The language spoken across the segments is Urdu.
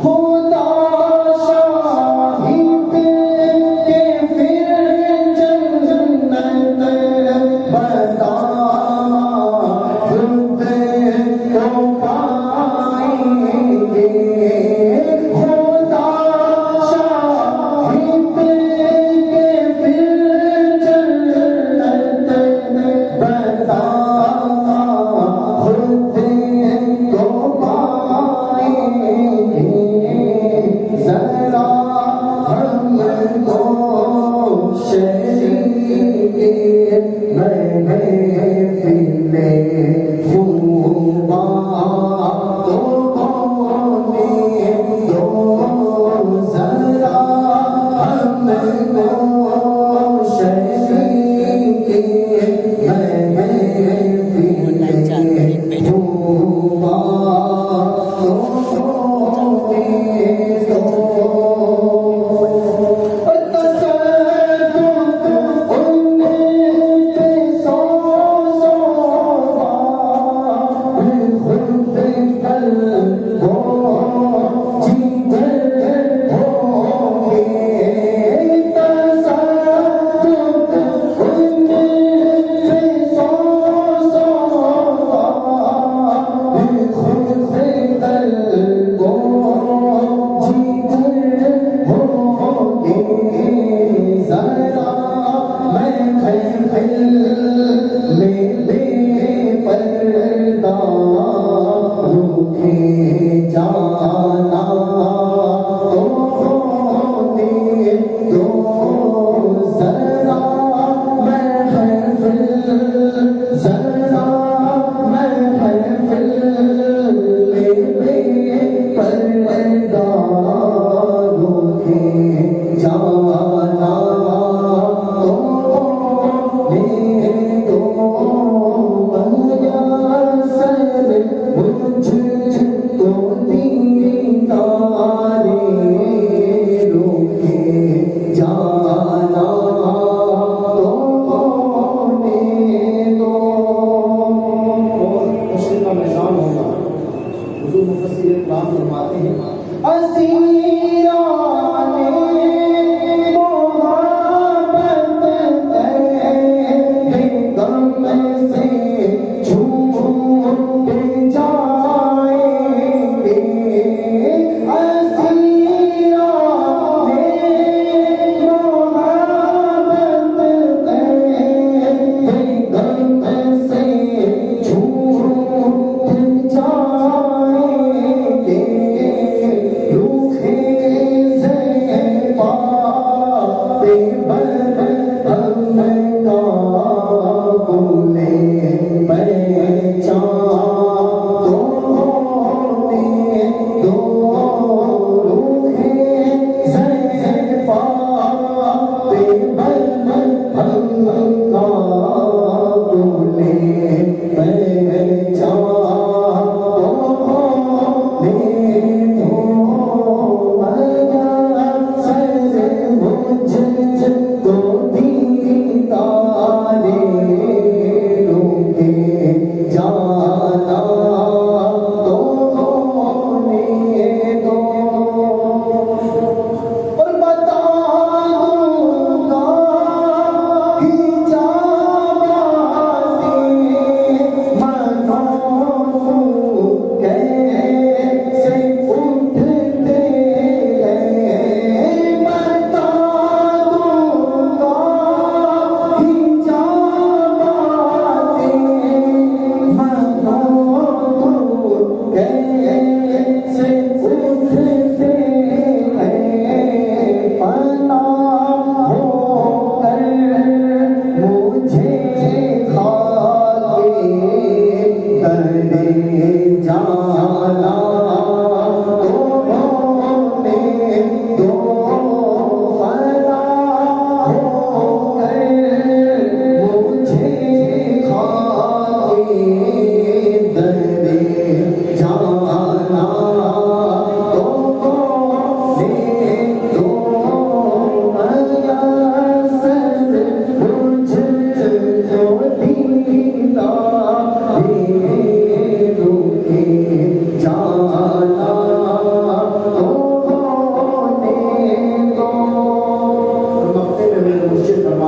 خدا شاہد کے پھر جنگ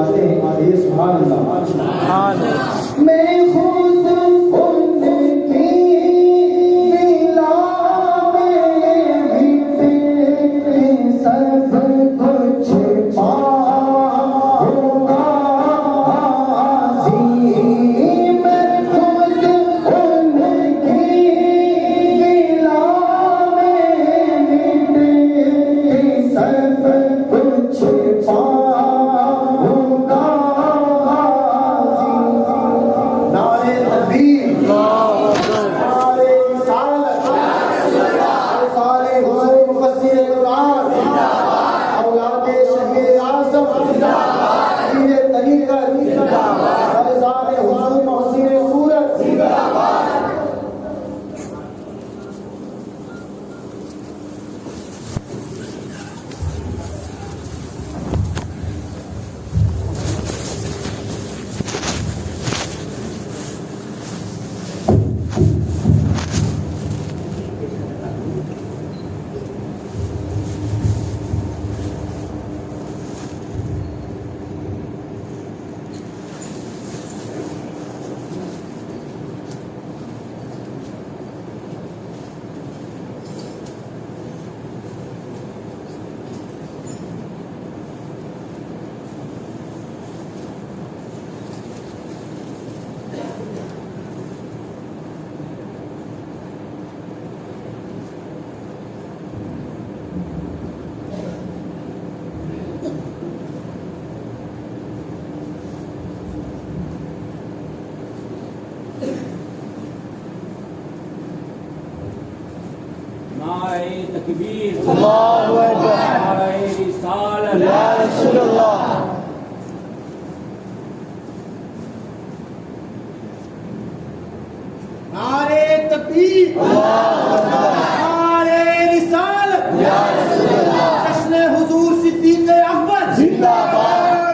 فرماتے ہیں آگے سبحان اللہ میں خود ان کی ملا میں بھی سب کچھ پاؤں گا عظیم میں خود ان کی ملا میں بھی سب کچھ پاؤں گا نعرہ تکبیر نعرہ رسالت سارے حضور مفسر قرآن اولاد شہید اعظم پیر طریقت فرزان حضور محسن صورت نعرہ تکبیر اللہ اکبر نعرہ رسالت یا رسول اللہ نعرہ تکبیر نعرہ رسالت یا رسول اللہ جشن حضور صدیق اکبر زندہ باد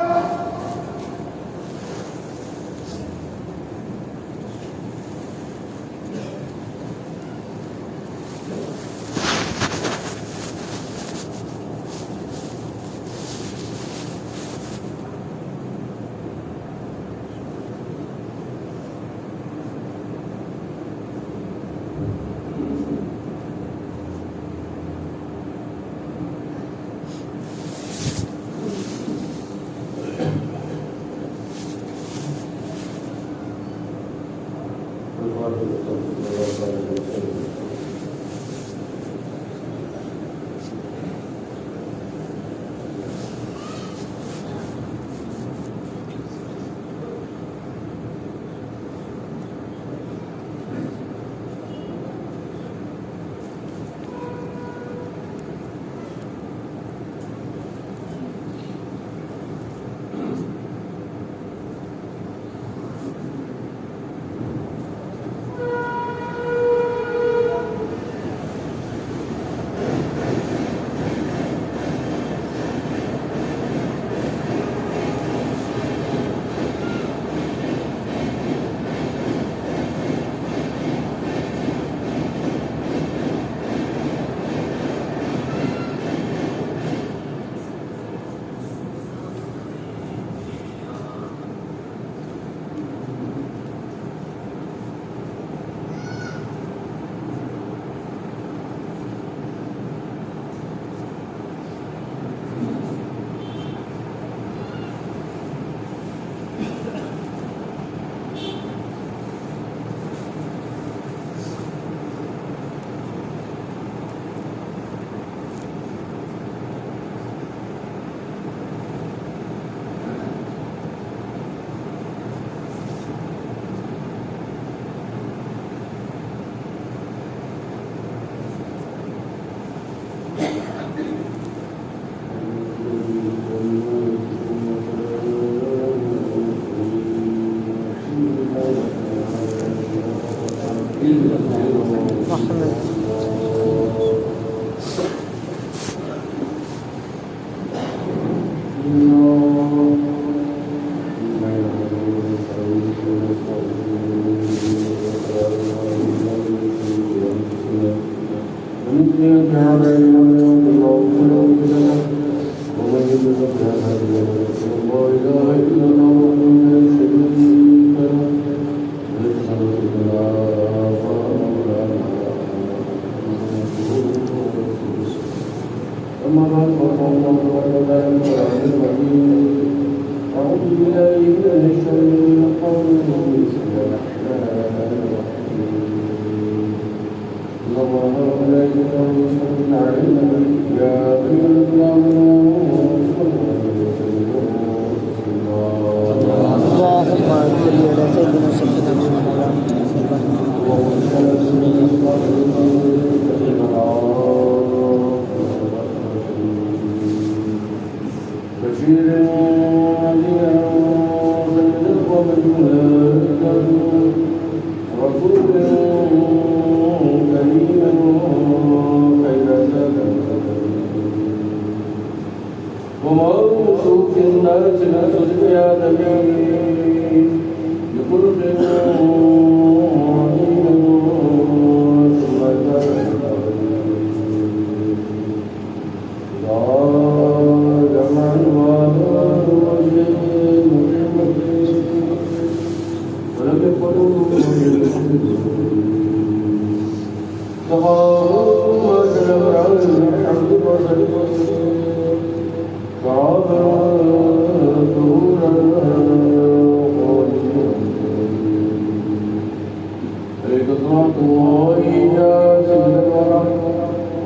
اللهم صل على سيدنا سيدنا بشير ونذيرا ومصدقا بالملائكة رسولا كريما خير سلام وموت في الناس نصدق يا نبي بخلق رحيم ثم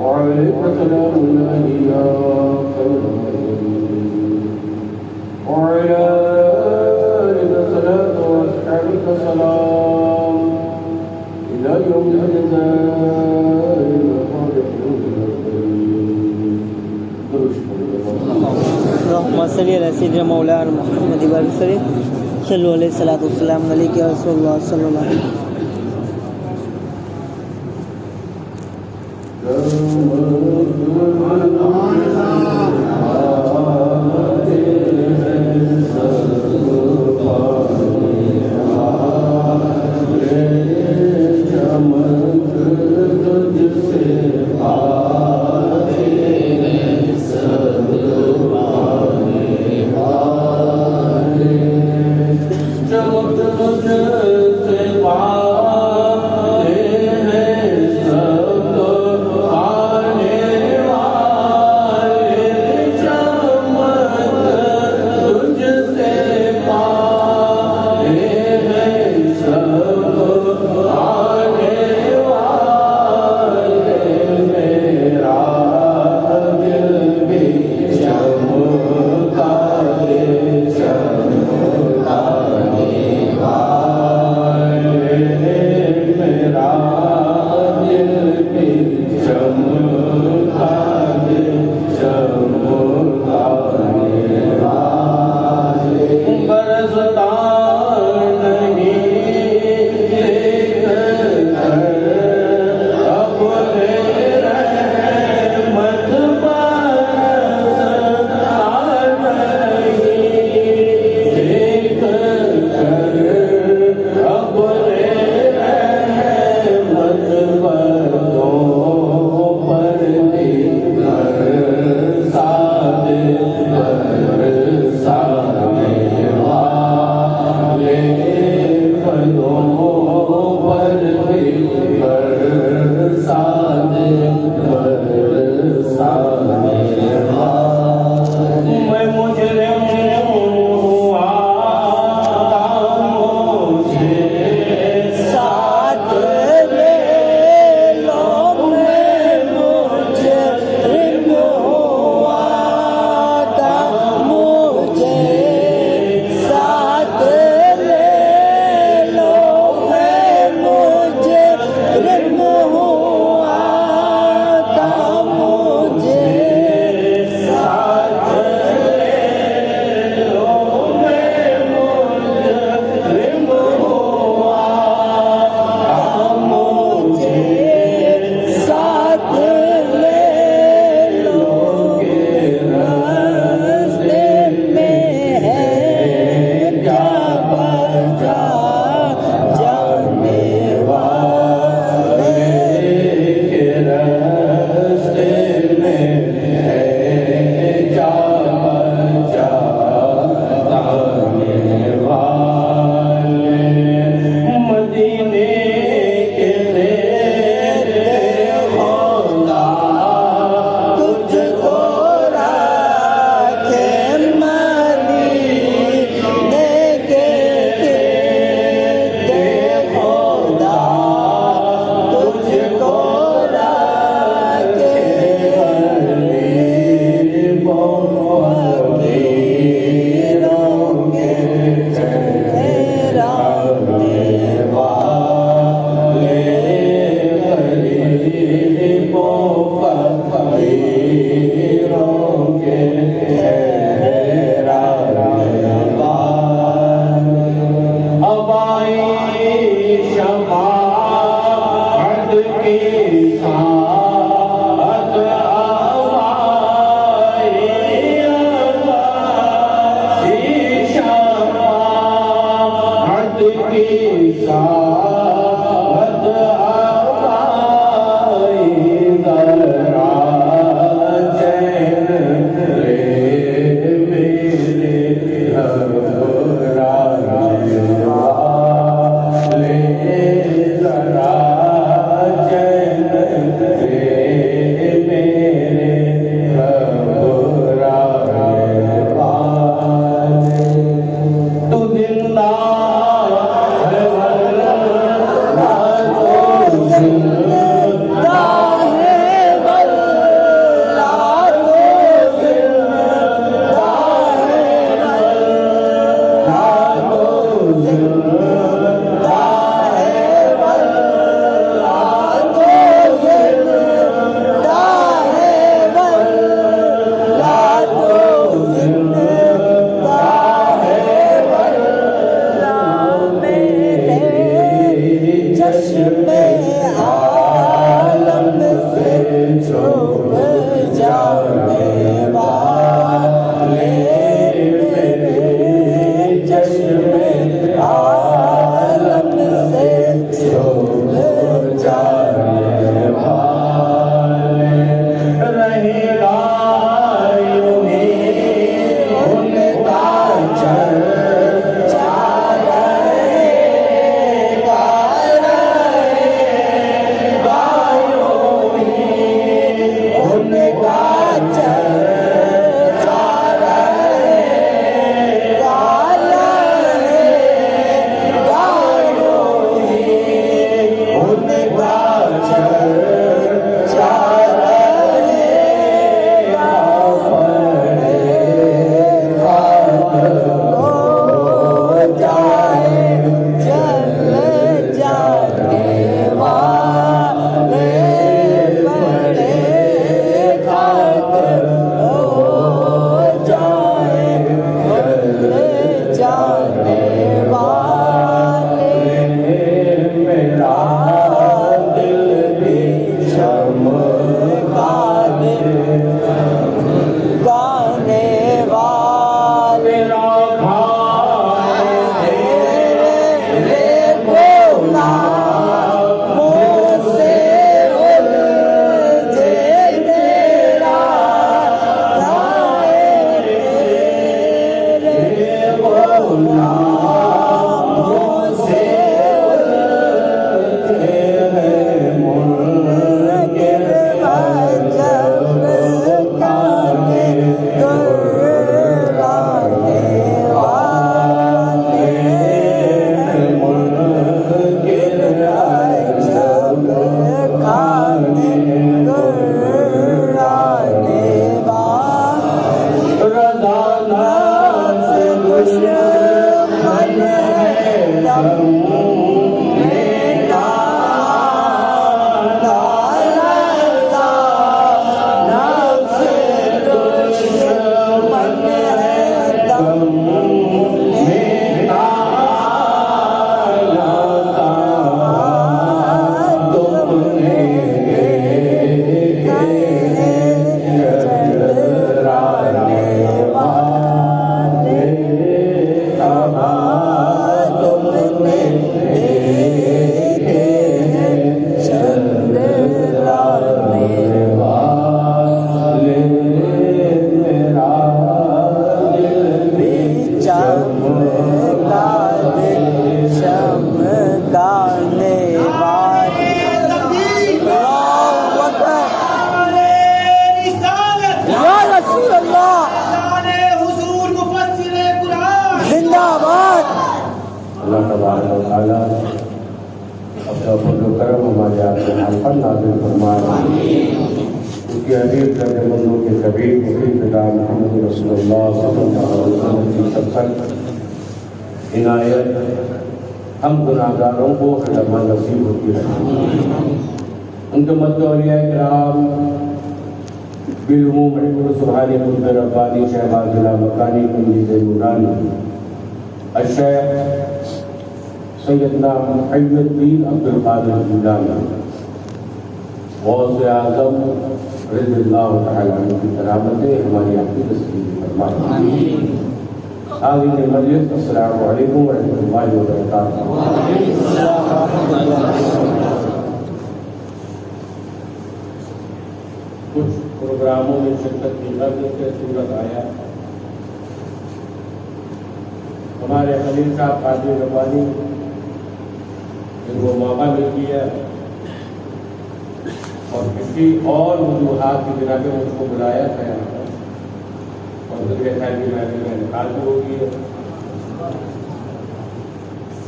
وعليك سلام الله يا خير وعلى آلك الصلاة وأصحابك سلام إلى يوم الجزاء اللهم صل على سيدنا مولانا محمد وسلم صلوا عليه الصلاة والسلام عليك يا رسول الله صلى الله عليه وسلم. آنے چشم عالم سے ڈوب جانے والے رہے گا یوں ہی ان کا چرچا رہے گا یوں ہی ان کا چرچا اللہ تبارک و تعالیٰ اپنا فضل و کرم ہمارے آپ کے حال پر نازل فرمائے. اس کے حبیب کرنے مندوں کے کبیر مفید خدا محمد رسول اللہ صلی اللہ علیہ وسلم کی شفقت عنایت ہم گناہگاروں کو خدمہ نصیب ہوتی رہے. ان کے مد اولیاء کرام بالعموم رحمۃ سبحانی قطب ربانی شہباز ضلع مکانی کنجیز نورانی الشیخ سیدنا محی الدین عبد القادر جیلانی غوث اعظم رضی اللہ تعالیٰ عنہ کی کرامتیں ہماری آپ کی تسلیم فرمائیں. آمین. مجلس السلام علیکم ورحمۃ اللہ وبرکاتہ. کچھ پروگراموں میں شرکت کی غرض سے صورت آیا. ہمارے خلیل صاحب قادر ربانی ان کو موقع مل گیا اور کسی اور وجوہات کی بنا پہ مجھ کو بلایا تھا اور ذکر خیر کی محفل میں انعقاد ہو گئی.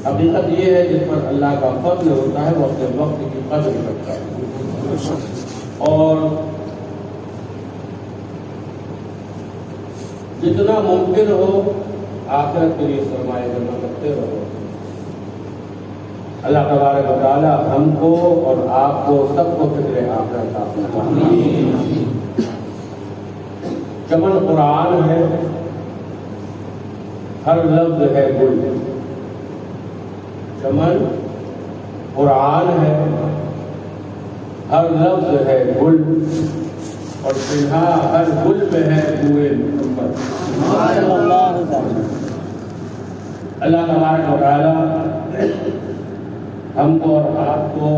حقیقت یہ ہے جس پر اللہ کا فضل ہوتا ہے وہ اپنے وقت کی قدر کرتا ہے اور جتنا ممکن ہو آخرت کے لیے سرمایہ جمع کرتے رہو. اللہ تبارک و تعالی ہم کو اور آپ کو سب کو فکر آخرت عطا فرمائے. چمن قرآن ہے، ہر لفظ ہے گل. چمن قرآن ہے، ہر لفظ ہے گل اور پنہا ہر گل میں ہے بوئے محمد. اللہ تبارک و تعالی ہم کو اور آپ کو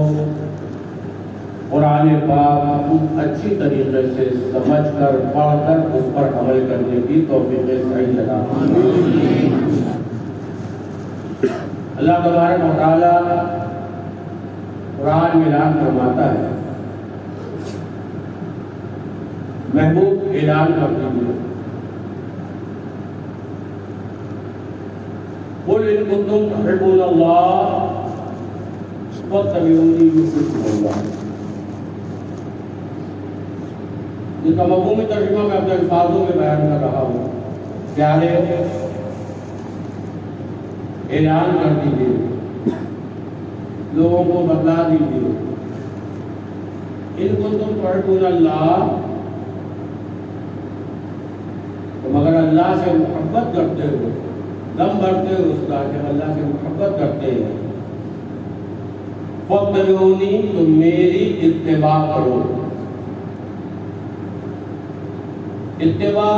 قرآن پاک خوب اچھی طریقے سے سمجھ کر پڑھ کر اس پر عمل کرنے کی توفیق صحیح عطا فرمائے۔ اللہ تبارک و تعالی قرآن میں اعلان فرماتا ہے، محبوب اعلان کر دیجیے، قل ان کنتم تحبون اللہ فاتبعونی یحببکم اللہ۔ جس کا مفہومی ترجمہ میں اپنے الفاظوں میں بیان کر رہا ہوں، پیارے اعلان کر دیجیے، لوگوں کو بتلا دیجیے، ان کنتم تحبون اللہ، تم اگر اللہ سے محبت کرتے ہو، دم بھرتے ہو اس کا کہ اللہ سے محبت کرتے ہیں، فاتبعونی، تم میری اتباع کرو۔ اتباع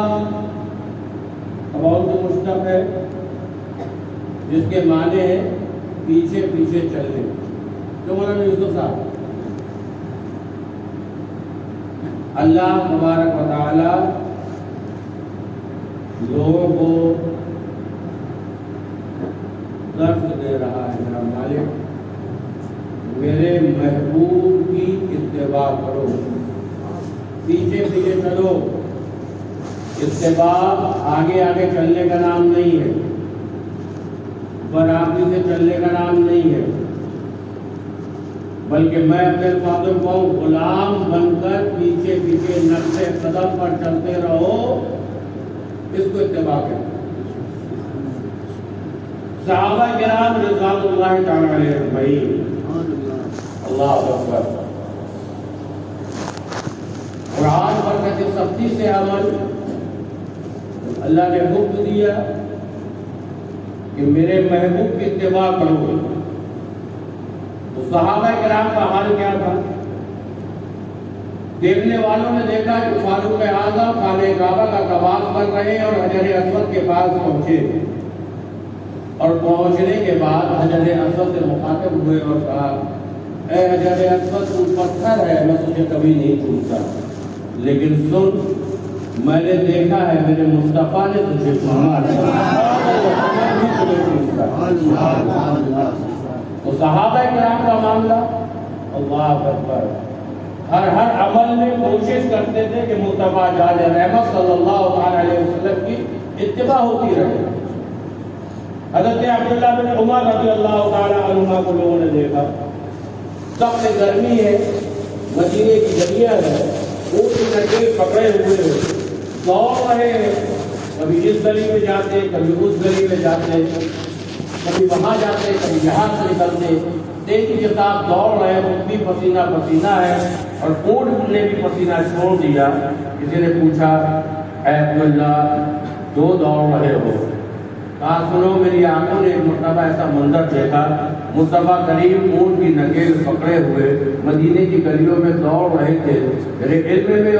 قول سے مشتق ہے جس کے معنی ہے پیچھے پیچھے چلنے۔ جو مولانا یوسف صاحب، اللہ تبارک و تعالی لوگوں کو درس دے رہا ہے، میرا مالک میرے محبوب کی اتباع کرو، پیچھے پیچھے چلو۔ اتباع آگے آگے چلنے کا نام نہیں ہے، برابری سے چلنے کا نام نہیں ہے، بلکہ میں اپنے الفاظوں کو غلام بن کر پیچھے پیچھے نقش قدم پر چلتے رہو، اس کو اتباع کہتے ہیں۔ صحابہ کرام رضوان اللہ تعالی علیہ اجمعین، اللہ اکبر، قرآن پر کیسے سختی سے عمل، اللہ نے حکم دیا کہ میرے محبوب کی اتباع کرو، تو صحابہ کرام کا حال کیا تھا؟ دیکھنے والوں نے دیکھا کہ فاروق اعظم خانہ کعبہ کا طواف کر رہے ہیں اور حجر اسود کے پاس پہنچے، اور پہنچنے کے بعد حجر اسود سے مخاطب ہوئے اور کہا، اے حجر اسود تو پتھر ہے، میں تجھے کبھی نہیں چھوتا، لیکن سن، میں نے دیکھا ہے میرے مصطفیٰ نے تجھے چنا ہے۔ تو صحابہ کرام کا معاملہ، اللہ اکبر، ہر عمل میں کوشش کرتے تھے کہ مصطفیٰ جان رحمت صلی اللہ علیہ وسلم کی اتباع ہوتی رہے۔ حضرت عبداللہ بن عمر رضی اللہ تعالی عنہ کو لوگوں نے دیکھا، سخت گرمی ہے، مدینے کی گلیاں ہیں، اونٹ کی نکیل پکڑے ہوئے دوڑ رہے ہیں، کبھی اس گلی میں جاتے، کبھی اس گلی میں جاتے، کبھی وہاں جاتے، کبھی یہاں سے نکلتے، تیزی کے ساتھ دوڑ رہے، خود بھی پسینہ پسینہ ہے اور اونٹ نے بھی پسینہ چھوڑ دیا۔ کسی نے پوچھا، اے عبداللہ دو دوڑ رہے ہو؟ کہا، سنو، میری آنکھوں نے ایک مرتبہ ایسا منظر دیکھا، مصطفیٰ کریم اونٹ کی نکیل پکڑے ہوئے مدینے کی گلیوں میں دوڑ رہے تھے۔ میرے علم میں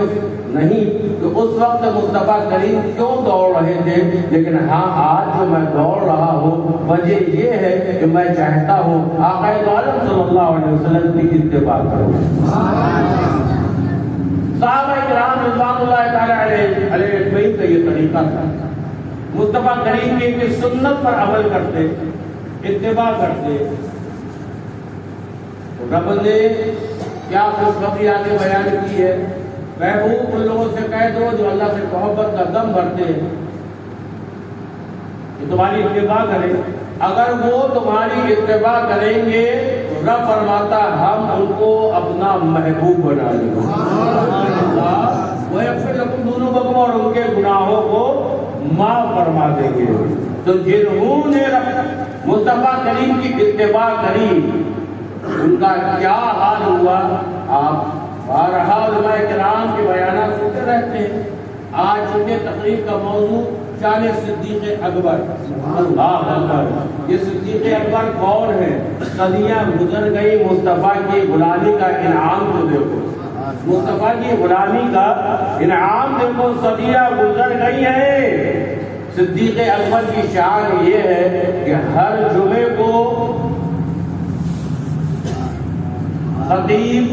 نہیں کہ اس وقت مصطفیٰ کریم کیوں دوڑ رہے تھے، لیکن ہاں آج جو میں دوڑ رہا ہوں وجہ یہ ہے کہ میں چاہتا ہوں آقا عالم صلی اللہ علیہ وسلم کی اتباع کروں۔ صحابہ کرام رضوان اللہ تعالی علیہ اجمعین کا یہ طریقہ تھا، مصطفیٰ کریم کی سنت پر عمل کرتے، اتباع کرتے۔ رب نے کیا خوشخبری آگے بیان کی ہے، محبوب ان لوگوں سے کہہ دو جو اللہ سے محبت کا دم بھرتے ہیں کہ تمہاری اتباع کریں، اگر وہ تمہاری اتباع کریں گے تو رب فرماتا ہم ان کو اپنا محبوب بنا لیں گے، وہ یغفر لکم ذنوبکم، اور ان کے گناہوں کو معاف فرما دیں گے۔ تو جنہوں نے مصطفیٰ کریم کی اتباع کری ان کا کیا حال ہوا، آپ بارہا علماء کرام کے بیانات سنتے رہتے ہیں۔ آج چونکہ تقریب کا موضوع شان صدیق اکبر، اللہ اکبر، یہ صدیق اکبر کون ہے؟ صدیاں گزر گئی، مصطفیٰ کی غلامی کا انعام کو دیکھو، مصطفیٰ کی غلامی کا انعام دیکھو، صدیاں گزر گئی ہیں، صدیق اکبر کی شان یہ ہے کہ ہر جمعے کو خطیب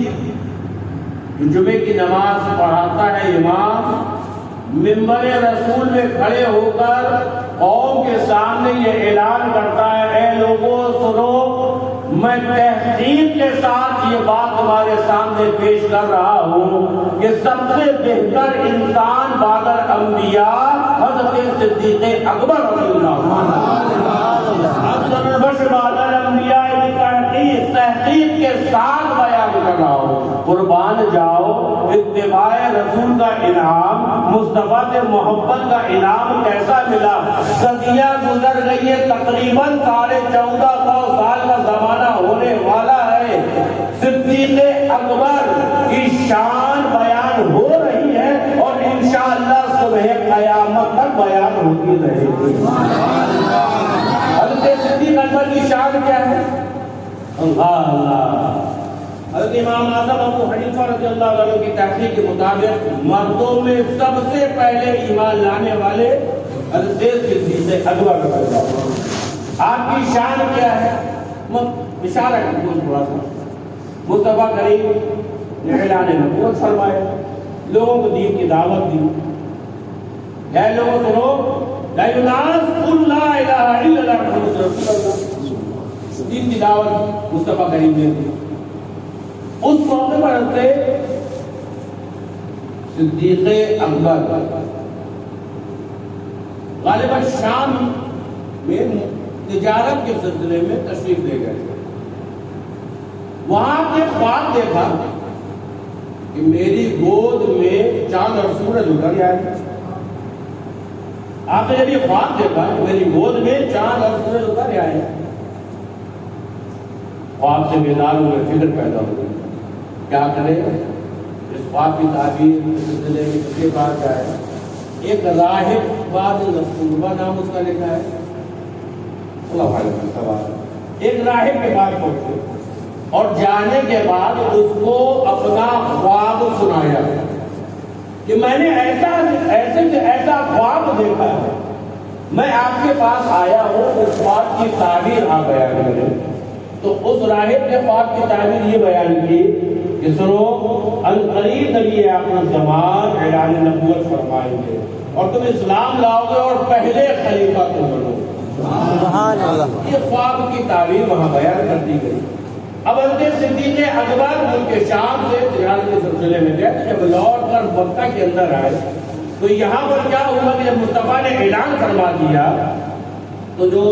جمعے کی نماز پڑھاتا ہے امام، منبر رسول میں کھڑے ہو کر قوم کے سامنے یہ اعلان کرتا ہے، اے لوگوں سنو، میں تحقیق کے ساتھ یہ بات تمہارے سامنے پیش کر رہا ہوں کہ سب سے بہتر انسان بعد الانبیاء حضرت صدیق اکبر رضی اللہ عنہ، افضل البشر بعد الانبیاء، تحقیق کے ساتھ بیان کر رہا ہوں۔ قربان جاؤ، اتباع رسول کا انعام، مصطفیٰ سے محبت کا انعام کیسا ملا؟ صدیاں گزر گئی ہے، تقریباً 1450 سال کا زمانہ ہونے والا ہے، صدیق اکبر کی شان بیان ہو رہی ہے اور انشاءاللہ صبح قیامت تک بیان ہوتی رہے گی۔ حضرت صدیق اکبر کی شان کیا ہے؟ اللہ، حضرت امام اعظم ابو حنیفہ رضی اللہ عنہ کی تحقیق کے مطابق مردوں میں سب سے پہلے ایمان لانے والے حضرت صدیق اکبر رضی اللہ عنہ۔ آپ کی شان کیا ہے؟ اشارہ کروں تھوڑا سا، مصطفیٰ کریم نے اعلان نبوت فرمایا، لوگوں کو دین کی دعوت دی، اے لوگوں سنو، لا الناس قل لا الہ الا اللہ محمد رسول اللہ، دین کی دعوت مصطفیٰ کریم نے دی۔ اس موقع پر حضرت صدیق اکبر غالباً شام میں تجارت کے سلسلے میں تشریف لے گئے، وہاں کے خواب دیکھا کہ میری گود میں چاند اور سورج اتر آئے۔ آپ نے جب یہ خواب دیکھا کہ میری گود میں چاند اور سورج اتر آئے، خواب سے بیدار ہوئے، فکر پیدا ہوئی، کیا کرے؟ اس خواب کی تعبیر سلسلے میں اس کے بعد جائے، ایک راہب بعد نصوبہ نام اس کا لکھا ہے، اللہ علیہ سوال، ایک راہب کے بعد پہنچے اور جانے کے بعد اس کو اپنا خواب سنایا کہ میں نے ایسا خواب دیکھا ہے، میں آپ کے پاس آیا ہوں، اس خواب کی تعبیر آپ بیان کریں۔ تو اس راہب کے خواب کی تعبیر یہ بیان کی کہ سنو، عنقریب نبی آخر زمان اعلان نبوت فرمائیں گے اور تم اسلام لاؤ گے اور پہلے خلیفہ تم بنو۔ سبحان اللہ۔ یہ خواب کی تعبیر وہاں بیان کر دی گئی۔ اب حضرت صدیق اکبر ان کے شام سے تجارت کے سلسلے میں گئے، جب لوٹ کر مکہ کے اندر آئے تو یہاں پر کیا ہوا کہ جب مصطفیٰ نے اعلان فرما دیا تو جو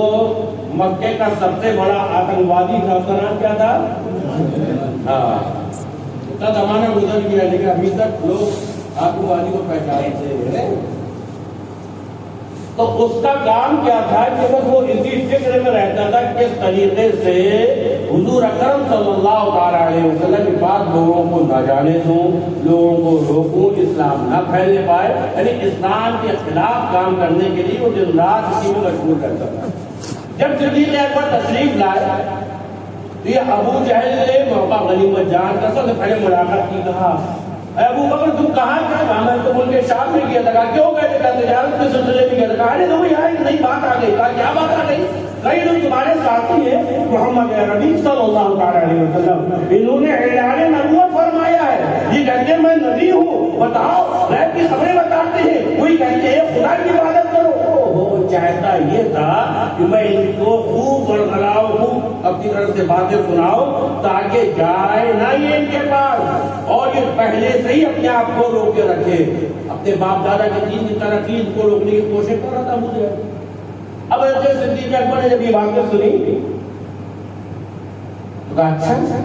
مکے کا سب سے بڑا آتنکوادی تھا اس کا نام کیا تھا؟ اتنا زمانہ گزر گیا لیکن ابھی تک لوگ آتنکوادی کو پہچانتے ہیں۔ تو اس کا کام کیا تھا کہ بس وہ اسی فکر میں رہتا تھا کس طریقے سے حضور اکرم صلی اللہ علیہ وسلم کی بات لوگوں کو نہ جانے دوں، لوگوں کو روکوں، اسلام نہ پھیلنے پائے، یعنی اسلام کے خلاف کام کرنے کے لیے وہ دن رات اسی میں مشغول رہتا تھا۔ جب صدیق اکبر تشریف لائے تو یہ ابو جہل نے موقع غنیمت جان کر سب سے پہلے ملاقات کی، کہا اے ابو بکر تم کہاں گئے؟ میں تو ملک شام میں گیا تھا۔ کیوں گئے تھے؟ تجارت کے سلسلے میں گیا تھا۔ کہا نہیں تمہیں یہاں ایک نئی بات آ گئی۔ کہا کیا بات آ گئی؟ کئی لوگ تمہارے ساتھی ہیں محمد عربی صلی اللہ علیہ وسلم، انہوں نے اعلان نبوت فرمایا ہے، یہ کہتے ہیں میں نبی ہوں، بتاؤ غیب کی خبریں بتاتے ہیں، کوئی کہتے ہیں خدا کی عبادت کرو۔ وہ چاہتا یہ تھا کہ میں ان کو خوب بڑھلاؤ، خوب اپنی طرف سے باتیں سناؤ تاکہ جائے نہ یہ ان کے پاس اور یہ پہلے سے ہی اپنے آپ کو روک کے رکھے۔ اپنے باپ دادا کے دین کی ترقی کو روکنے کی کوشش کر رہا تھا مجھے۔ اب حضرت صدیق اکبر نے جب یہ باتیں سنی تو کہا اچھا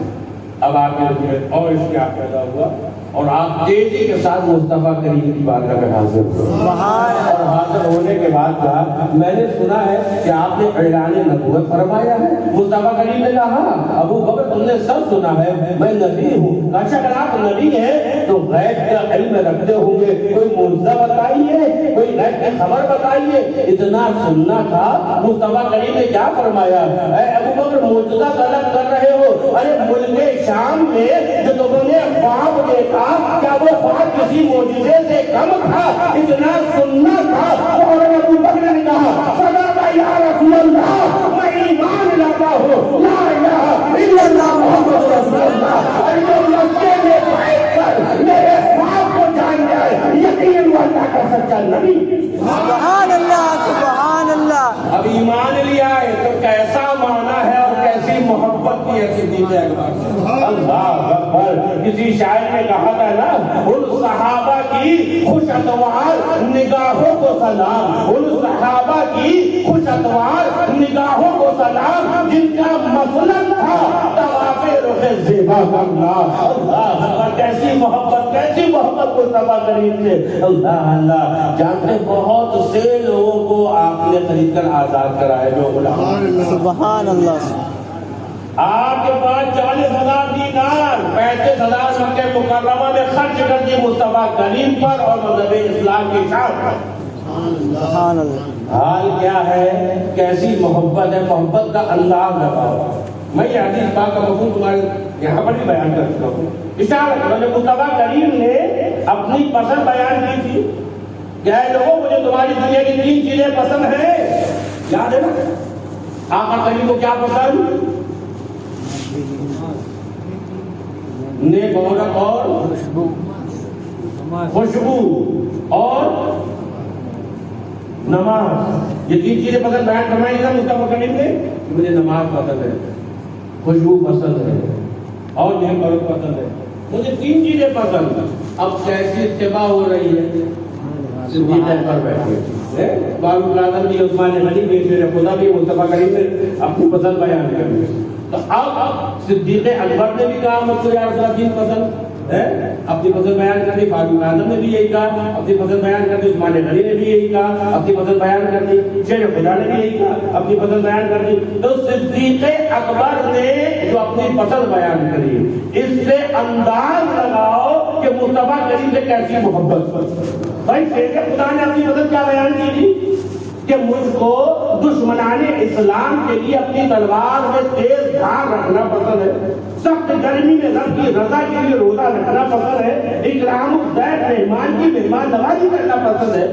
اب آپ کے اور اشتیاق پیدا ہوا اور آپ تیزی کے ساتھ مصطفیٰ کریم کی بارگاہ میں حاضر ہوئے، اور حاضر ہونے کے بعد کہا میں نے سنا ہے کہ آپ نے اعلان نبوت فرمایا ہے۔ مصطفیٰ کریم نے کہا ہاں ابو بکر تم نے سب سنا ہے، میں نبی ہوں۔ اچھا اگر آپ نبی ہیں تو غیب کا علم رکھتے ہوں گے، کوئی معجزہ بتائیے، کوئی غیب کی خبر بتائیے۔ اتنا سننا تھا۔ مصطفیٰ کریم نے کیا فرمایا؟ اے ابو بکر معجزہ طلب کر رہے ہو؟ ارے ملک شام میں جو تم نے خواب دیکھا کیا وہ خواب کسی معجزے سے کم تھا؟ اتنا سننا تھا؟ اور ابو بکر نے کہا صدق یا رسول اللہ، میں ایمان لاتا ہوں لا الہ الا اللہ محمد رسول اللہ۔ اور جو مسجد میں بیٹھ کر میرے خواب کو جان جائے، یقین وہ اللہ کا سچا نبی۔ سبحان اللہ، سبحان اللہ۔ اب ایمان لیا ہے تو کیسا معنی ہے اور کیسی محبت کی ہے صدیق اکبر سے۔ اللہ اکبر۔ کسی شاعر نے کہا تھا نا، ان صحابہ کی خوش اتوار نگاہوں کو سلام، ان صحابہ کی خوش اتوار نگاہوں کو سلام، جن کا مسلک تھا طواف رخ زیبا کرنا۔ اللہ اکبر، کیسی محبت، کیسی محبت مصطفیٰ کریم سے۔ اللہ اللہ، جانتے بہت سے لوگوں کو آپ نے خرید کر آزاد کرائے جو غلام۔ سبحان اللہ۔ آپ کے پاس 40,000 دینار 35,000 مکہ مکرمہ میں خرچ کر دی مصطفیٰ کریم پر اور مذہب اسلام کی شان پر۔ سبحان اللہ۔ حال کیا ہے، کیسی محبت ہے، محبت کا انداز لگاؤ۔ میں یہ حدیث پاک کا مفہوم تمہارے یہاں پر بھی بیان کر چکا ہوں۔ اشارہ کرو، جب مصطفیٰ کریم نے اپنی پسند بیان کی تھی کہ اے لوگوں، مجھے تمہاری دنیا کی 3 چیزیں پسند ہیں، یاد ہے نا؟ آقا کریم کو کیا پسند؟ نیک عورت اور خوشبو اور نماز، یہ 3 چیزیں پسند بیان فرمائی نا مصطفیٰ کریم نے۔ مجھے نماز پسند ہے، خوشبو پسند ہے اور نیک عورت پسند ہے، مجھے 3 چیزیں پسند۔ اب کیسی اتباع ہو رہی ہے؟ صدیق اکبر بیٹھے، فاروق اعظم بھی، عثمان غنی بھی، شیر خدا بھی، مصطفیٰ کریم نے اپنی پسند بیان کر دی۔ تو اب صدیق اکبر نے بھی کہا مجھ کو یا رسول اللہ دین پسند ہے، اپنی پسند بیان کر دی۔ فاروق اعظم نے بھی یہی کہا، اپنی پسند بیان کر دی۔ عثمان غنی نے بھی یہی کہا، اپنی پسند بیان کر دی۔ شیر خدا نے بھی یہی کہا، اپنی پسند بیان کر دی۔ تو صدیق اکبر نے جو اپنی پسند بیان کری، اس سے انداز لگاؤ کہ مصطفیٰ کریم سے کیسی محبت۔ بھائی شیر خدا نے اپنی پسند کیا بیان کی تھی کہ مجھ کو دشمنان اسلام کے لیے اپنی تلوار میں تیز دھار رکھنا پسند ہے، سخت گرمی میں رب کی رضا کے لیے روزہ رکھنا پسند ہے، اکرام الضیف مہمان کی مہمان نوازی کرنا پسند ہے۔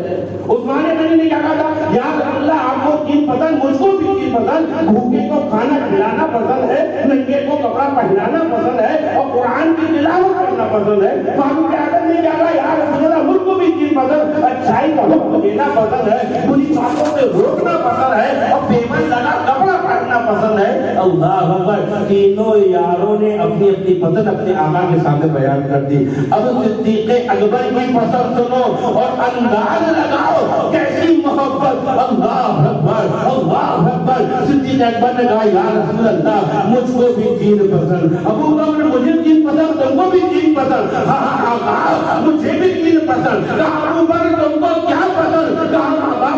عثمان غنی نے کیا کہا تھا؟ یا اللہ، آپ کو چیز پسند، مجھ کو بھی چیز پسند، بھوکے کو کھانا کھلانا پسند ہے، ننگے کو کپڑا پہنانا پسند ہے اور قرآن کی تلاوت کرنا پسند ہے۔ فاروق اعظم نے کیا کہا؟ یا رسول اللہ، مجھ کو بھی چیز پسند، اچھائی کا حکم دینا پسند ہے، بری باتوں سے روکنا پسند ہے اور پیمن لگا کپڑا پہننا پسند ہے۔ اللہ اکبر، تینوں یاروں نے اپنی اپنی پسند اپنے آقا کے سامنے بیان کر دی۔ اب صدیق اکبر کی پسند سنو اور انداز لگاؤ، کیسی محبت۔ اللہ اکبر، اللہ اکبر۔ صدیق اکبر نے کہا یا رسول اللہ، مجھ کو بھی دین پسند۔ ابو بکر، مجھے دین پسند، تم کو بھی دین پسند۔ ہاں آقا، مجھے بھی دین پسند۔ کہا ابو بکر، تم کو کیا پسند؟ کہا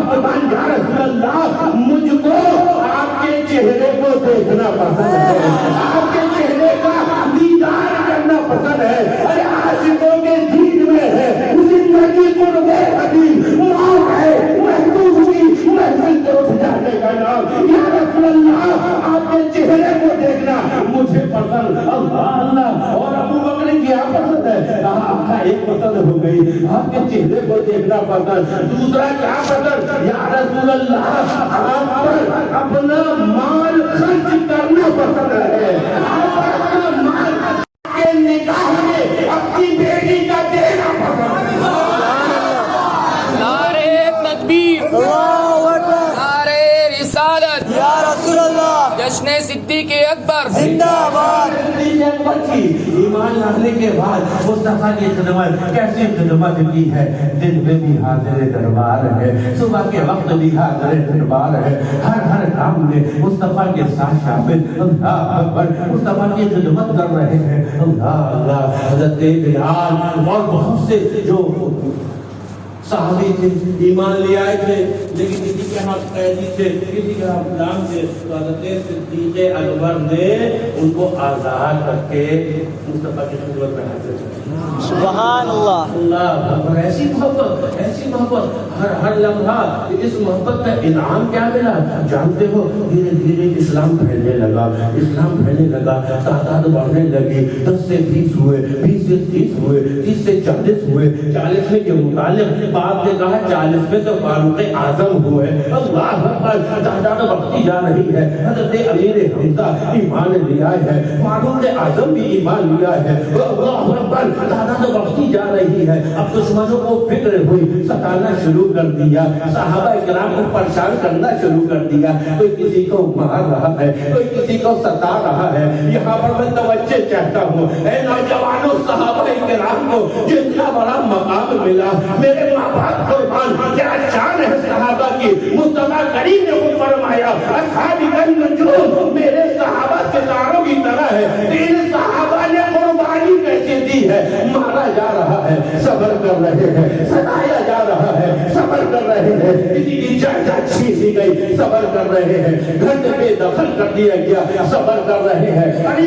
فرمان یا رسول اللہ، مجھ کو آپ کے چہرے کو دیکھنا پسند ہے، آپ کے چہرے کا دیدار کرنا پسند ہے۔ ارے عاشقوں کے دین میں ہے زندگی قرب حبیب، موت ہے محبوب کی محفل سے اٹھ جانے کا نام۔ یا رسول اللہ، آپ کے چہرے کو دیکھنا مجھے پسند۔ اللہ اللہ۔ اور ابو بکر کیا پسند ہے؟ کہا آپ کا ایک پسند ہو گئی، آپ کے چہرے کو دیکھنا پسند۔ دوسرا کیا پسند؟ یا رسول اللہ، آپ پر اپنا مال خرچ کرنا پسند ہے، آپ پر اپنا مال کے نکاح میں اپنی بیٹی کا دینا پسند ہے۔ نعرے تکبیر، اللہ اکبر، نعرے رسالت، یا رسول اللہ، جشن صدیق اکبر زندہ باد۔ صدیق اکبر کی ایمان لانے کے بعد مصطفیٰ کی خدمت، کیسی خدمت کی ہے۔ دن میں بھی حاضر دربار ہے، صبح کے وقت بھی حاضر دربار ہے، ہر کام میں مصطفیٰ کے ساتھ شامل۔ اللہ اکبر، مصطفیٰ کی خدمت کر رہے ہیں۔ اللہ اللہ۔ حضرت بلال اور بہت سے جو صحابی تھے ایمان لے آئے تھے، لیکن کسی کے ہاتھ قیدی تھے، کسی کے ہاتھ غلام تھے، تو حضرت صدیق اکبر نے ان کو آزاد کر کے مصطفیٰ کی خدمت میں حاضر کیا۔ سبحان اللہ۔ اللہ اکبر، ایسی محبت، ایسی محبت، ہر لمحہ اس محبت کا انعام کیا ملا جانتے ہو؟ دھیرے دھیرے اس اسلام پھیلنے لگا، اسلام پھیلنے لگا، تعداد بڑھنے لگی، 10 سے 20 ہوئے، 20 سے 30 ہوئے، 30 سے 40 ہوئے، 40 میں کے متعلق باپ نے کہا 40 میں تو فاروق اعظم ہوئے۔ اللہ اکبر، تعداد بڑھتی جا رہی ہے۔ حضرت امیر حمزہ ایمان لیا ہے، فاروق اعظم بھی ایمان لیا ہے۔ اللہ اکبر، تعداد بڑھتی جا رہی ہے۔ اب دشمنوں کو فکر ہوئی، ستانا شروع کر دیا، صحابہ کرام کو پریشان کرنا شروع کر دیا۔ کوئی کسی کو مار رہا ہے، کوئی کسی کو ستا رہا ہے۔ یہاں پر میں توجہ چاہتا ہوں، اے نوجوانوں، صحابہ کرام کو جتنا بڑا مقام ملا، میرے ماں باپ قربان، کیا شان ہے صحابہ کی۔ مصطفیٰ کریم نے خود فرمایا اصحاب النجوم، میرے صحابہ ستاروں کی طرح ہے۔ تین صحابہ نے قربانی کیسے دی ہے؟ مارا جا رہا ہے، صبر کر رہے ہیں، ستایا جا رہا ہے، صبر کر رہے ہیں، کسی کی جائیداد چھین لی گئی، صبر کر رہے ہیں، گھر بے دخل کر دیا گیا، صبر کر رہے ہیں۔ ارے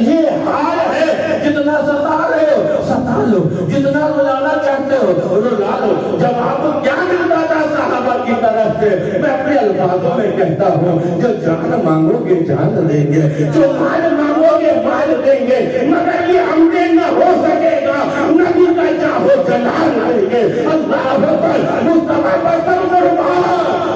یہ حال ہے، جتنا ستا رہے ہو ستا لو، جتنا رلانا چاہتے ہو رلا لو۔ جب آپ کو کیا ملتا تھا صحابہ کی طرف سے؟ میں اپنے الفاظوں میں کہتا ہوں، جو جان مانگو گے جان دیں گے، جو مال مانگو گے مال دیں گے، مگر یہ ہم نے نہ ہو سکے گا، نبی کا چاہو جلال دیں گے۔ اللہ اکبر، مصطفیٰ پر سب قربان۔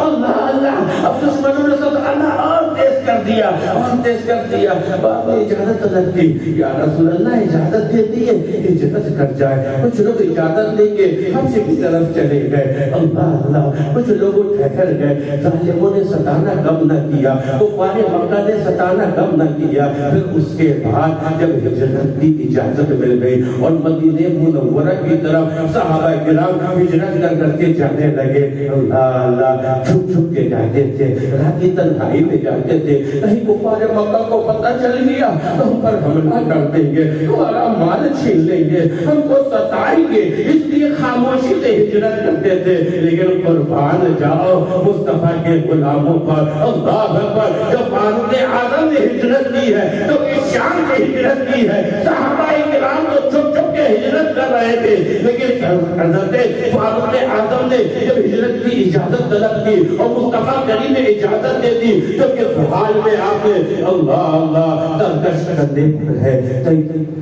اللہ اللہ، اب دشمنوں نے ستانا اور تیز کر دیا، اور تیز کر دیا۔ بعد میں اجازت طلب کی، یا رسول اللہ اجازت دیتی ہے ہجرت کر جائے۔ کچھ لوگ اجازت لے کے حبشے کی طرف چلے گئے۔ اللہ اللہ، کچھ لوگ ٹھہر گئے۔ ظالموں نے ستانا کم نہ کیا، کفار مکہ نے ستانا کم نہ کیا۔ پھر اس کے بعد جب ہجرت کی اجازت مل گئی اور مدینہ منورہ کی طرف صحابہ کرام ہجرت کر کے جانے لگے، اللہ اللہ، چھپ چھپ کے جاتے تھے، رات کی تنہائی میں جاتے تھے۔ کہیں کفار مکہ کو پتہ چل گیا تو ہم پر حملہ کر دیں گے، ہمارا مال چھین لیں گے، ہم کو ستائیں گے، اس لیے خاموشی سے ہجرت کرتے تھے۔ لیکن قربان جاؤ مصطفیٰ کے غلاموں پر۔ اللہ اکبر، جب فاروق اعظم نے ہجرت کی ہے تو کس شان سے ہجرت کی ہے؟ صحابہ کرام تو چھپ چھپ کے ہجرت کر رہے تھے، لیکن حضرت فاروق اعظم نے جب ہجرت کی اجازت طلب کی اور مصطفیٰ کریم نے اجازت دے دی، جبکہ حال میں آپ نے اللہ اللہ ترکش کرنے پر ہے،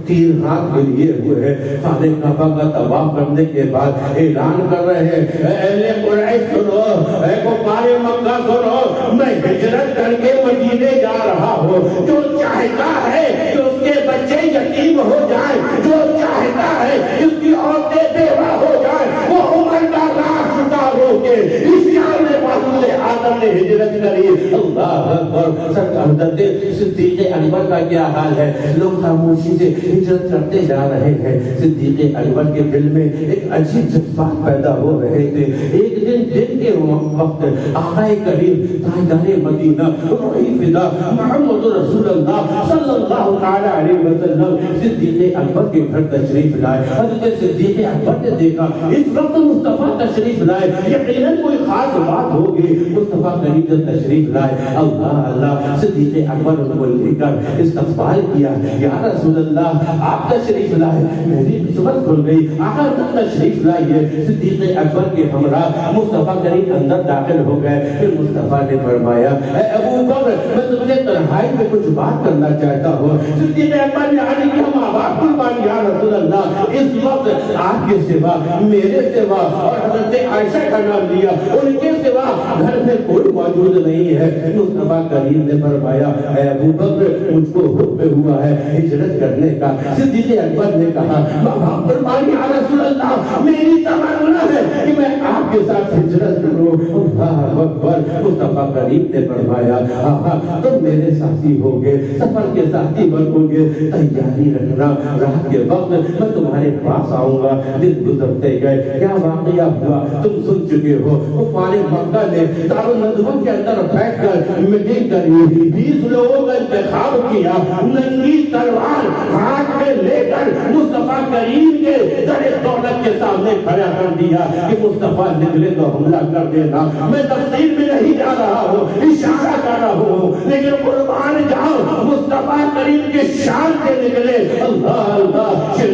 تیر ہاتھ میں لیے ہوئے ہیں، خانہ کعبہ کا طواف کرنے کے بعد اعلان کر رہے ہیں، اہل قریش سنو، اے کفار مکہ سنو، میں ہجرت کر کے مدینے جا رہا ہوں۔ جو چاہتا ہے کہ اس کے بچے یتیم ہو جائیں، جو چاہتا ہے اس کی عورتیں بیوہ ہو جائیں، وہ عمر کا راہ چھٹا ہو کے اس شان میں فاروق اعظم نے ہجرت کری۔ اللہ اکبر، حضرت صدیق اکبر کا کیا حال ہے؟ لوگ خاموشی سے ہجرت کرتے جا رہے ہیں۔ صدیق اکبر کے دل میں ایک عجیب جذبات پیدا ہو رہے تھے۔ ایک دن کے وقت آقا کریم تاجدار مدینہ روحی فدا محمد رسول اللہ صلی اللہ تعالی علیہ وسلم صدیق اکبر کے گھر تشریف لائے۔ حضرت صدیق اکبر نے دیکھا اس وقت مصطفیٰ تشریف لائے، یقیناً کوئی خاص بات ہوگی۔ مصطفیٰ کریم جب تشریف لائے، اللہ اللہ، صدیق اکبر ان کو لے کر استقبال کیا، یا رسول اللہ آپ تشریف لائے، میری قسمت کھل گئی، آقا تشریف لائیے۔ صدیق اکبر کے ہمراہ مصطفیٰ کریم اندر داخل ہو گئے۔ پھر مصطفیٰ نے فرمایا، اے ابو بکر، میں تم سے تنہائی میں کچھ بات کرنا چاہتا ہوں۔ صدیق اکبر نے عرض کیا، ماں باپ قربان یا رسول اللہ، اس وقت آپ کے سوا، میرے سوا اور حضرت عائشہ کا نام لیا، ان کے سوا گھر میں کوئی موجود نہیں ہے۔ مصطفیٰ کریم نے فرمایا، اے ابو بکر، مجھ کو حکم ہوا ہے ہجرت کرنے کا۔ صدیق اکبر نے کہا، ماں باپ قربان یا رسول اللہ، میری تمنا ہے کہ میں آپ کے ساتھ ہجرت کروں۔ اللہ اکبر، مصطفیٰ کریم نے فرمایا، ہاں تم میرے ساتھی ہوگے، سفر کے ساتھی بنو گے، تیاری رکھنا، رات کے وقت میں تمہارے پاس آؤں گا۔ دن گزرتے گئے، کیا واقعہ ہوا تم سن چکے ہو۔ کفار مکہ نے دار الندوہ کے اندر بیٹھ کر میٹنگ کری، 20 لوگوں کا انتخاب کیا، ننگی تلوار ہاتھ میں لے کر مصطفیٰ کریم کے در دولت کے سامنے کھڑا کر دیا کہ مصطفیٰ نکلے تو حملہ کر دینا۔ میں تفصیل میں نہیں جا رہا ہوں، اشارہ کر رہا ہوں، لیکن قربان جاؤ مصطفیٰ کریم کے شان سے نکلے۔ اللہ اللہ، شیر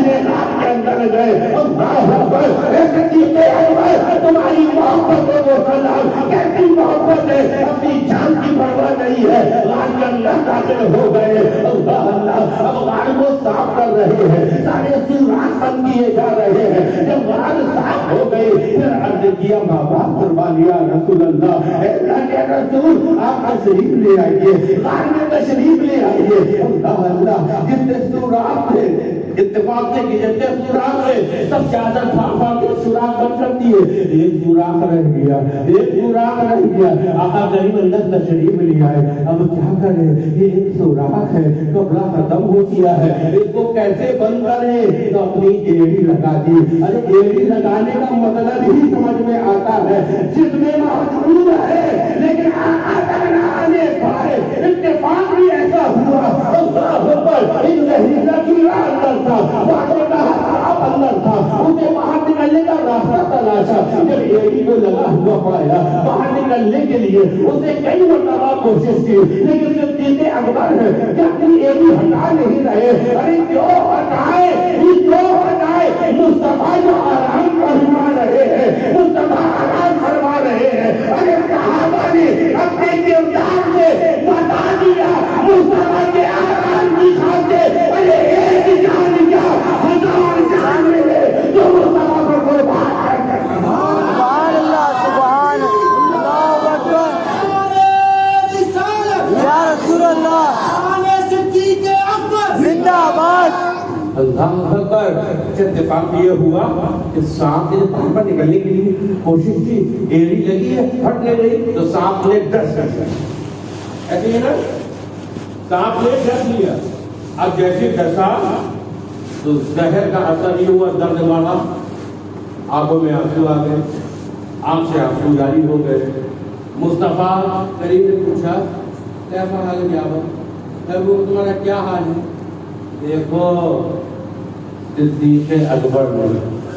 پہلے رات کے اندر گئے اللہ اکبر تمہاری محبت ہے وہ سلام کیسی محبت ہے اپنی جان کی پرواہ نہیں ہے غار کے اندر داخل ہو گئے اللہ اللہ اب غار کو صاف کر رہے ہیں سارے سوراخ بند کیے جا رہے ہیں جب غار صاف ہو گئے پھر عرض کیا ماں باپ قربان یا رسول اللہ اے اللہ کے رسول آپ تشریف لے آئیے غار میں تشریف لے آئیے اللہ اللہ جتنے سوراخ تھے اتفاق سے کہ جتنے سوراخ تھے سب چادر پھاڑ پھاڑ کے سوراخ بند کر دیے ایک سوراخ رہ گیا ایک سوراخ رہ گیا آقا کریم اندر تشریف لے آئے اب کیا کریں یہ ایک سوراخ ہے کپڑا ختم ہو گیا ہے اس کو کیسے بند کریں تو اپنی ایڑی لگا دی ارے ایڑی لگانے کا مطلب ہی سمجھ میں آتا ہے جس میں موجود ہے لیکن آقا تک نہ آنے پائے اتفاق بھی ایسا ہوا اللہ اکبر ان لہیزہ کی اندر تھا باقی کا حساب اندر تھا اسے باہر نکلنے کا راستہ تلاشا جب ایڑی کو لگا ہوا پایا باہر نکلنے کے لیے اسے کئی مرتبہ کوشش کی لیکن صدیق اکبر کہ اپنی ایڑی ہٹا نہیں رہے ارے کیوں ہٹائے مصطفیٰ جو آرام فرما رہے ہیں مصطفیٰ آرام فرما رہے ہیں ارے صحابہ نے اپنے کردار سے بتا دیا مصطفیٰ کے آرام کی خاطر ارے ایک جان کیا ہزار جان ملے جو مصطفیٰ کو قربان کر سبحان اللہ سبحان اللہ اکبر یا رسول اللہ صدیق اکبر زندہ آباد اللہ اکبر اتفاق یہ ہوا کہ سانپ نے باہر پر نکلنے کے لیے کوشش کی ایڑی لگی ہے پھٹ نہیں رہی تو سانپ نے ڈس کر دیا ایسے ہے نا سانپ نے ڈس لیا اب جیسے ڈسا تو زہر کا اثر یہ ہوا درد مارا آنکھوں میں آنسو آ گئے آنکھ سے آنسو جاری ہو گئے مصطفیٰ کریم نے پوچھا کیسا حال ہے کیا وہ تمہارا کیا حال ہے دیکھو صدیق اکبر نے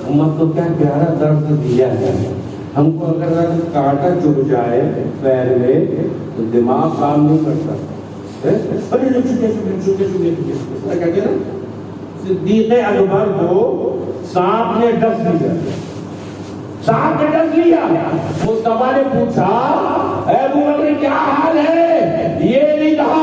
امت کو کیا پیارا درد دیا ہے ہم کو اگر کانٹا چبھ جائے پیر میں تو دماغ کام نہیں کرتا صدیق اکبر کو سانپ نے ڈس لیا سانپ نے ڈس لیا مصطفیٰ نے پوچھا اے ابو بکر کیا حال ہے یہ نہیں کہا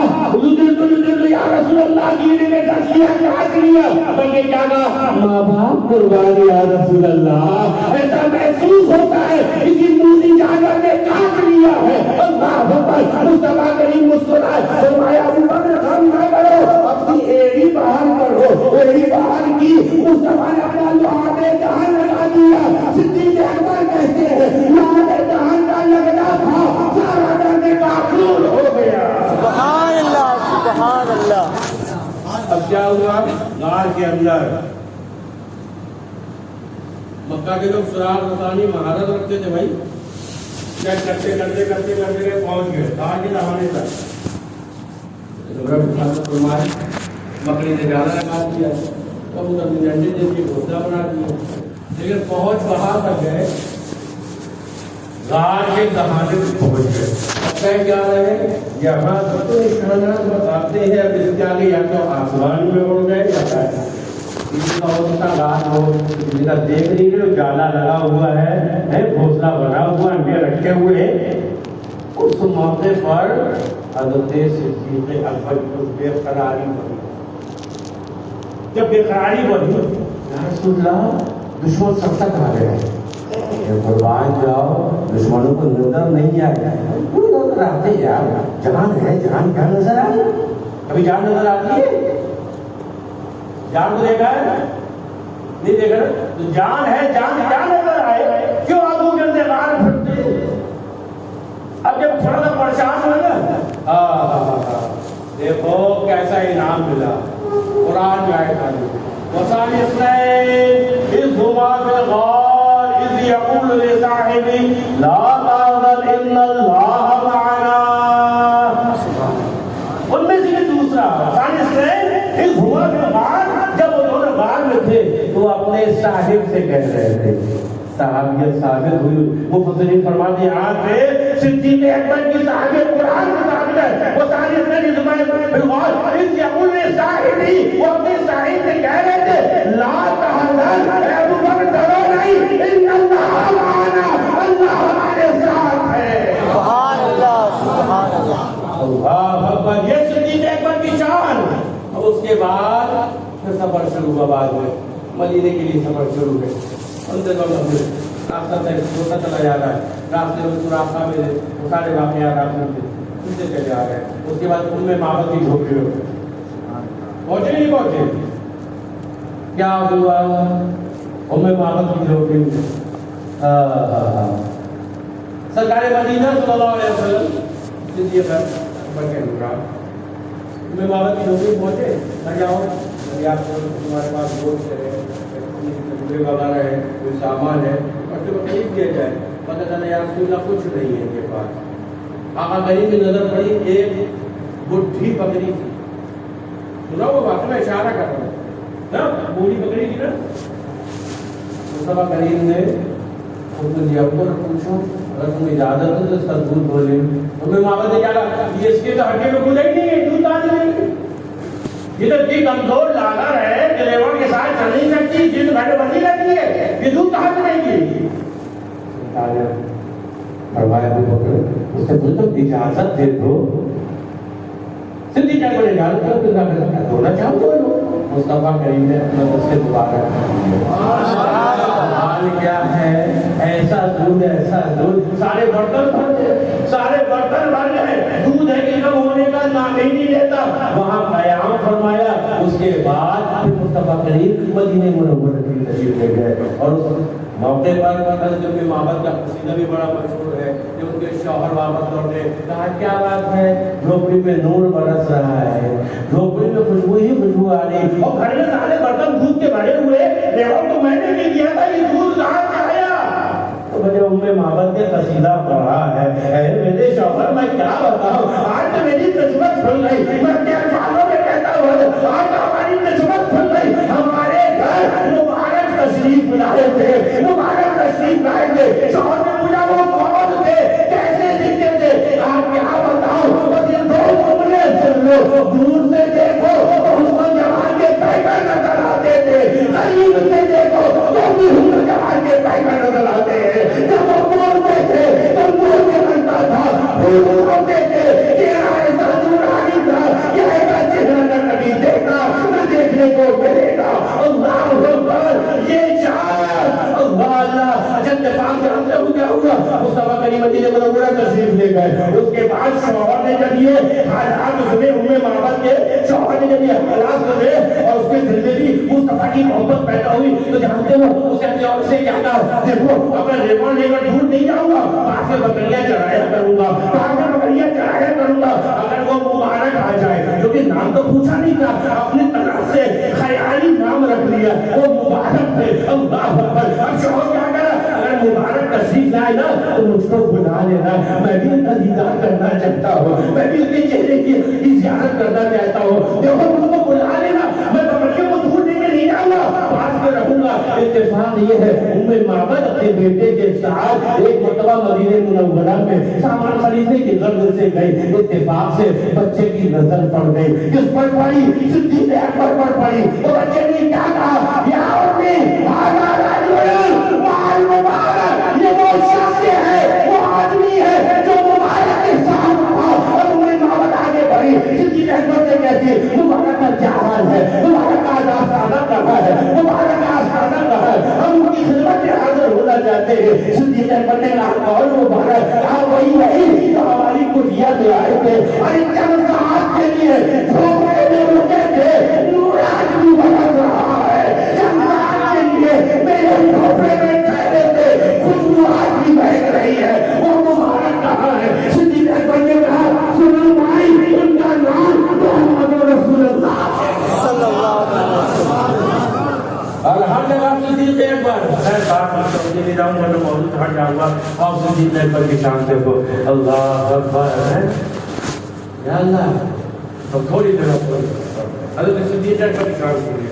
یا رسول اللہ کیڑے نے ڈس لیا کاٹ لیا بلکہ کیا کہا ماں باپ قربان یا رسول اللہ ایسا محسوس ہوتا ہے کسی موسی جانور نے کاٹ لیا ہے اللہ اکبر مصطفیٰ کریم مسکرائے فرمایا ابو بکر غم نہ کرو اپنی ایڑی باہر کرو ایڑی باہر کی مصطفیٰ نے اپنا لوہا جہان لگا دیا صدیق اکبر کہتے ہیں لوہا جہان کا لگنا تھا سارا درد معقول ہو گیا سبحان اللہ سبحان اللہ اب کیا ہوا غار کے اندر مکہ کے لوگ سراغ رسانی مہارت رکھتے تھے بھائی کیا کرتے پہنچ گئے غار کے دہانے تک مکڑی نے جالا لگا دیا کبوتر نے انڈے دے کے گھونسلہ بنا دیا لیکن پہنچ وہاں تک گئے غار کے دہانے میں پہنچ گئے اب کہیں کیا رہے یہاں تو نشانات بتاتے ہیں اب اس کے آگے یا تو آسمان میں اڑ گئے یا کسی کا ہوتا غار ہو کسی کا دیکھ نہیں رہے جالا لگا ہوا ہے گھونسلہ بنا ہوا انڈے رکھے ہوئے اس موقع پر حضرت صدیق اکبر کو بے قراری بنی جب بے قراری بنی یا رسول اللہ دشمن سب تک آ گئے قربان جاؤ دشمنوں کو نظر نہیں آئے کوئی نظر آتے یار جان ہے جان کیا نظر آئی کبھی جان نظر آتی ہے جان کو دیکھا ہے نہیں دیکھا تو جان ہے جان کیا نظر آئے کیوں آگوں کے اندر غار پھٹتے اب جب تھوڑا سا پریشان ہوئے نا دیکھو کیسا انعام ملا قرآن میں آئے تھا وَثَانِيَ اثْنَيْنِ إِذْ هُمَا فِي الْغَارِ إِذْ يَقُولُ لِصَاحِبِهِ لَا تَحْزَنْ إِنَّ اللَّهَ مَعَنَا ان میں سے دوسرا ثانی اثنین إِذْ هُمَا فِي الْغَارِ جب وہ دونوں غار میں تھے تو اپنے صاحب سے کہہ رہے تھے صحابیت ثابت ہوئی مفسرین فرماتے ہیں آج سے صدیق اکبر کی صحابیت قرآن کی ثابت ہے وہ ثانی اثنین إِذْ هُمَا فِي الْغَارِ إِذْ يَقُولُ لِصَاحِبِهِ وہ اپنے صاحب سے کہہ رہے تھے لا اللہ اکبر، یہ صدیق اکبر کی شان. اب اس کے بعد پھر سفر شروع ہوا. بعد میں مدینے کے لیے سفر شروع ہے. راستہ ہوتا چلا جا رہا ہے. راستے میں سوراخا میں وہ سارے واقعات آپ سے چلے آ رہے ہیں. اس کے بعد ام معبد کی جھوپڑی میں پہنچے نہیں پہنچے؟ کیا ہوا ام معبد کی جھوپڑی میں؟ سرکار مدینہ صلی اللہ علیہ وسلم صدیق اکبر کے ہمراہ ام معبد کی جھوپڑی پہنچے. دریافت تمہارے پاس گوشت ہے وغیرہ ہے، کوئی سامان ہے، اور جو خرید دیا جائے. پتہ چلا یا رسول اللہ کچھ نہیں ہے ان کے پاس. آقا کریم کی نظر پڑی ایک بڈھی بکری تھی. سنا وہ واقعہ میں اشارہ کر رہا ہوں نا، بوڑھی بکری تھی نا. مصطفیٰ کریم نے خود کو دیا کو پوچھو اگر تمہیں اجازت ہے تو اس کا دودھ بولے. تمہیں معبد نے کیا کہا یہ اس کے تو ہڈی میں گزر ہی نہیں ہے، دودھ آج نہیں. یہ تو اتنی کمزور لاغر ہے کہ لیور کے ساتھ چل نہیں سکتی، جن گھر بندی رہتی ہے، یہ دودھ کہاں سے نہیں کی. فرمایا ابو بکر اس سے پوچھو اجازت دے دو. صدیق اکبر نے اجازت کر کے دھونا چاہو تو مصطفیٰ کریم نے اپنا دست سے دوبارہ حال کیا ہے. ایسا دودھ سارے برتن بھر گئے، سارے برتن بھر گئے. دودھ ہے کہ کم ہونے کا نام ہی نہیں لیتا. وہاں قیام فرمایا. اس کے بعد پھر مصطفیٰ کریم مدینہ منورہ کی تشریف لے گئے. اور اس موقع پر جو کہ معبد کا قصیدہ بھی بڑا مشہور ہے کہ ان کے شوہر واپس لوٹے. کہا کیا بات ہے، جھوپڑی میں نور برس رہا ہے، جھوپڑی میں خوشبو ہی خوشبو آ رہی، اور گھر میں سارے برتن دودھ کے بھرے ہوئے. دیکھو تو میں نے بھی دیا تھا، یہ دودھ کہاں سے آیا؟ تو مجھے ام معبد نے قصیدہ پڑھا ہے. اے میرے شوہر میں کیا بتاؤں، آج تو میری قسمت کھل گئی. میں کیا سالوں میں کہتا ہوں آج ہماری قسمت کھل گئی. ہمارے گھر مبارک تشریف لائے تھے، مبارک تشریف لائے تھے. شوہر نے پوچھا وہ کون تھے، کیسے دکھتے تھے؟ آپ کیا بتاؤں، دور سے دیکھو تو اس کو جوان کے پیکر نظر آتے تھے، قریب سے دیکھو تو بھی ہم جوان کے پیکر نظر آتے ہیں. جب وہ بولتے تھے تو منہ سے بنتا تھا، بولتے تھے چہرہ ایسا نورانی تھا، یہ ایسا چہرہ نہ کبھی دیکھا نہ دیکھنے کو ملے گا. اللہ اکبر، یہ شان اللہ اللہ. اچھا اتفاق سے ہم سے کیا ہوا، مصطفیٰ کریم مدینہ منورہ تشریف لے گئے. اس کے بعد شوہر نے جب یہ حالات سنے، ام معبد کے شوہر نے جب یہ حالات سنے اور اس کے دل میں بھی مصطفیٰ کی محبت پیدا ہوئی تو جانتے ہو اسے اپنے اور سے کیا کہا، دیکھو اپنا ریوان لے کر دور نہیں جاؤں گا، باہر سے بکریاں چڑھایا کروں گا، باہر سے بکریاں چڑھایا کروں گا اگر وہ مبارک آ جائے. کیونکہ نام تو پوچھا نہیں تھا، اپنی طرف سے خیالی نام رکھ لیا، وہ مبارک تھے. اللہ اکبر. اب شوہر کیا کرا، اگر مبارک تشریف لائے نا تو مجھ کو بلا لینا، میں بھی ان کا دیدار کرنا چاہتا ہوں، میں بھی ان کے چہرے کی زیارت کرنا چاہتا ہوں. دیکھو مجھ کو بلا لینا، میں بکریوں کو دور دے کے نہیں جاؤں گا، پاس میں رہوں گا. اتفاق یہ ہے ام معبد اپنے بیٹے کے ساتھ ایک مرتبہ مدینہ منورہ میں سامان خریدنے کی غرض سے گئی. اتفاق سے بچے کی نظر پڑ گئی. کس پر پڑی؟ صدیق اکبر پر پڑی. تو بچے نے کیا کہا، یا امی ہذا رجل مال مبارک، یہ وہ شخص ہے، وہ آدمی ہے جو مبارک کے ساتھ تھا. اور ام معبد آگے بڑھی. صدیق اکبر سے کہتی مبارک کا کیا حال ہے، مبارک کا آستانہ کہاں ہے، مبارک کا آستانہ کہاں ہے، ہم ان کی خدمت میں حاضر ہونا چاہتے ہیں. صدیق اکبر نے کہا اور مبارک کہا وہی جو ہماری کٹیا میں آئے تھے اور چند ساعت کے لیے جھوپڑے میں رکے تھے. نور آج بھی برس رہا ہے، چند ساعت کے لیے میرے جھوپڑے میں ٹھہرے تھے، خوشبو آج بھی بہک رہی ہے. وہ مبارک کہاں ہے؟ صدیق اکبر نے کہا سنو بھائی ان کا نام محمد رسول اللہ صلی اللہ علیہ وسلم. اور ہر جگہ صدیق اکبر. خیر بات میں سمجھے نہیں جاؤں گا تو موضوع ہٹ جاؤں گا. اور صدیق اکبر کی شان دیکھو. اللہ اکبر ہے یا اللہ. اب تھوڑی دیر حضرت صدیق اکبر کی شان سنیے.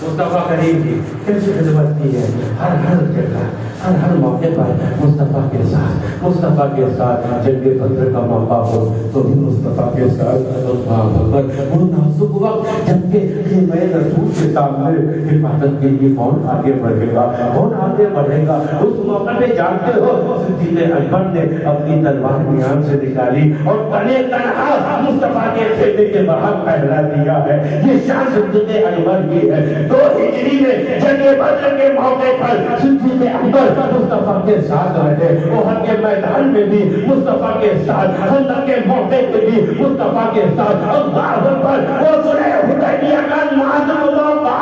مصطفیٰ کریم کی کیسی خدمت کی ہے، ہر جگہ ہر موقع پر مصطفیٰ کے ساتھ جنگ بدر کا موقع ہو تو بھی مصطفیٰ کے ساتھ. وہ نازک وقت جبکہ میں رسول کے سامنے حفاظت کے لیے کون آگے بڑھے گا، کون آگے بڑھے گا؟ اس موقع پہ جانتے ہو صدیق اکبر نے اپنی تلوار میان سے نکالی اور تنے تنہا مصطفیٰ کے خیمے کے باہر پھیلا دیا ہے۔ یہ شان صدیق اکبر کی ہے۔ 2 ہجری میں جنگ بدر کے موقع پر صدیق اکبر مصطفیٰ کے ساتھ رہے، احد کے میدان میں بھی مصطفیٰ کے ساتھ، خندق کے موقع پہ بھی مصطفیٰ کے ساتھ۔ اللہ اکبر، وہ صلح حدیبیہ کا نازک موقع،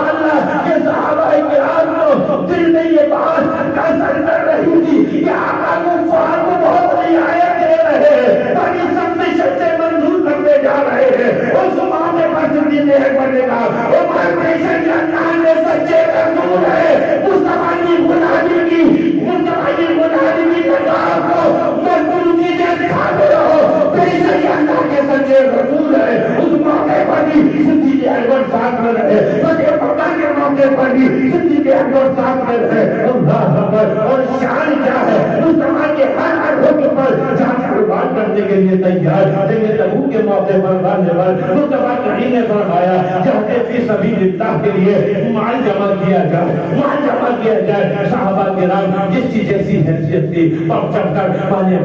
اللہ کے صحابہ کرام کو دل میں یہ بات کثر کر رہی تھی کہ آقا کفار کو بہت رعایت دے رہے ہیں، بڑی سخت شرطیں منظور کرتے جا رہے ہیں۔ اس موقع پر صدیق اکبر نے کہا عمر پیشن اللہ نے سچے رسول ہے، مصطفیٰ کی غلامی کی تکار کو مضبوط چیزیں دکھاتے رہو، پیشن اللہ کے سچے رسول ہے۔ اس موقع پر بھی صدیق اکبر ساتھ میں رہے، فتح مکہ کے موقع پر بھی صدیق اکبر ساتھ میں رہے۔ اللہ اکبر، اور شان کیا ہے، مصطفیٰ کے ہر حکم پر جان قربان کرنے کے لیے تیار۔ جنگ تبوک کے موقع پر مصطفیٰ کریم نے فرمایا جہاد فی سبیل اللہ کے لیے مال جمع کیا جائے۔ صحابہ کرام جس کی جیسی حیثیت تھی پڑھ چڑھ کر مانے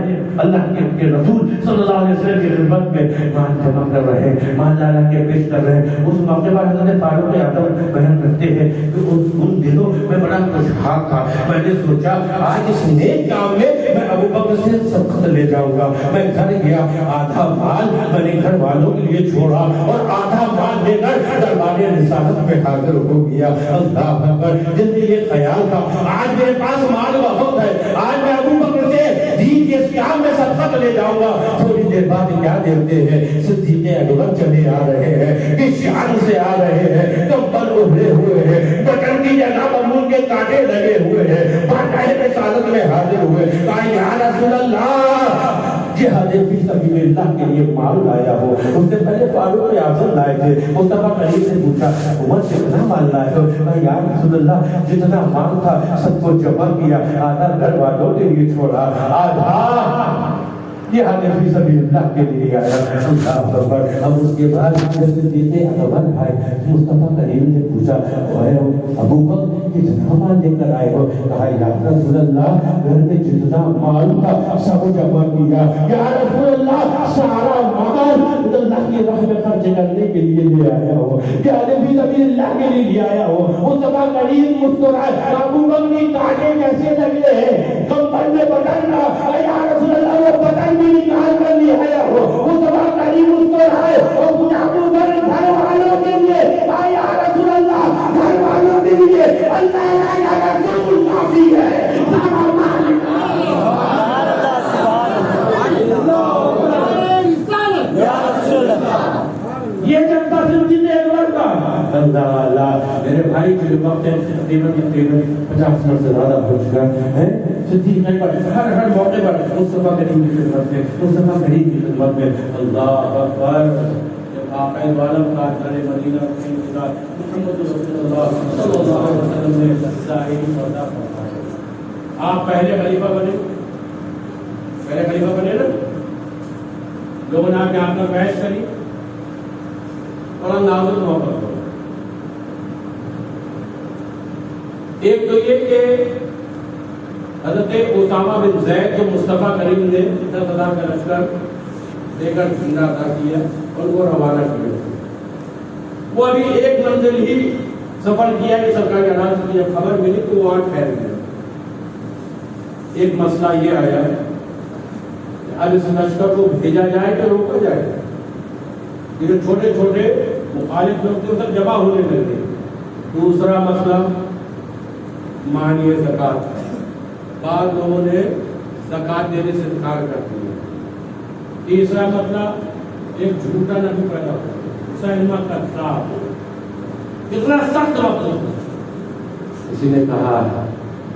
اللہ کے رسول صلی اللہ علیہ وسلم کی خدمت میں مال جمع کر رہے ہیں، مال لالا کے پیش کر رہے ہیں۔ اس موقع پر حضرت فاروق اعظم بیان کرتے ہیں کہ ان دنوں میں بڑا خوشحال تھا، میں نے سوچا آج اس نیک کام میں میں ابو بکر سے سبقت لے جاؤں گا۔ میں گھر گیا، آدھا مال میں نے گھر والوں کے لیے چھوڑا اور آدھا مال لے کر دربار رسالت میں حاضر ہو گیا۔ اللہ اکبر، دل میں یہ خیال تھا آج میرے پاس مال بہت ہے، آج میں ابو بکر سے دین کے کام میں سبقت لے جاؤں گا۔ تھوڑی دیر بعد کیا دیکھتے ہیں، صدیق اکبر چلے آ رہے ہیں، کس شان سے آ رہے ہیں، کمبل ابھرے ہوئے ہیں، بٹن کی جگہ بمون کے کانٹے لگے ہوئے ہیں، باقاعدہ رسالت میں حاضر ہوئے۔ کہا یا رسول اللہ، جہاد فی سبیل اللہ کے لیے مال لایا ہو۔ اس سے پہلے فاروق اعظم لائے تھے، مصطفیٰ کریم سے پوچھا عمر کتنا مال لائے ہو؟ کہا یا رسول اللہ جتنا مال تھا سب کو جمع کیا، آدھا گھر والوں کے لیے چھوڑا، آدھا جہاد فی سبیل اللہ کے لیے آیا۔ اللہ اکبر۔ اب اس کے بعد صدیق اکبر آئے، مصطفیٰ کریم نے پوچھا ابو بکر کتنا مال لے کر آئے ہو؟ کہا یا رسول اللہ گھر میں جتنا مال تھا سب جمع کیا۔ یا رسول اللہ سارا مال اللہ کی راہ میں خرچ کرنے کے لیے لے آیا ہو، جہاد فی سبیل اللہ کے لیے لے آیا ہو۔ مصطفیٰ کریم مسکرائے، ابو بکر کی کانٹے کیسے لگے ہیں، کمبل میں بٹن کا، یا رسول اللہ وہ بٹن بھی نکال کر لے آیا ہو۔ مصطفیٰ کریم مسکرائے اور ابو بکر گھر والوں کے لیے، یا رسول اللہ گھر والوں کے لیے اللہ کا رسول کافی ہے۔ یہ جنتا صدیق اکبر کا اللہ میرے بھائی کے وقت تقریباً 50 سے زیادہ ہو چکا ہے۔ صدیق اکبر ہر موقع پر مصطفیٰ کریم کی خدمت میں، مصطفیٰ کریم کی خدمت میں۔ اللہ اکبر۔ آقا عالم کا تاج مدینہ محمد رسول اللہ صلی اللہ علیہ وسلم نے ظاہری پردہ فرمایا۔ آپ پہلے خلیفہ بنے نا، لوگوں نے آپ کے آپ کا بحث کری اور نازک موقع ہو۔ ایک تو یہ کہ حضرت اسامہ بن زید جو مصطفیٰ کریم نے 10,000 کا لشکر دے کر زندہ ادا کیا اور وہ روانہ کیا، وہ ابھی ایک منزل ہی سفر کیا کہ سرکار کے اعلان سے جب خبر ملی تو وہ وہاں ٹھہر گیا۔ ایک مسئلہ یہ آیا کہ اب اس لشکر کو بھیجا جائے کہ روکا جائے، یہ جو چھوٹے چھوٹے مخالف لوگ تھے سب جمع ہونے لگے۔ دوسرا مسئلہ مانی زکات، بعض لوگوں نے زکات دینے سے انکار کر دیا۔ تیسرا مسئلہ ایک جھوٹا نبی پیدا ہوا، مسلمہ کا خلاف، اتنا سخت وقت۔ کسی نے کہا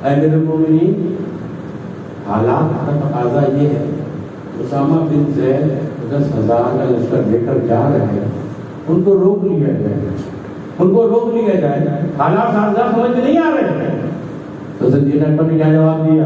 اے امیر المومنین، حالات کا تقاضا یہ ہے اسامہ بن زید 10,000 کا لشکر لے کر جا رہے ہیں، ان کو روک لیا جائے، حالات سازگار سمجھ نہیں آ رہے ہیں۔ تو صدیق اکبر نے کیا جواب دیا؟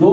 2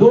2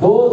2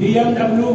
BMW।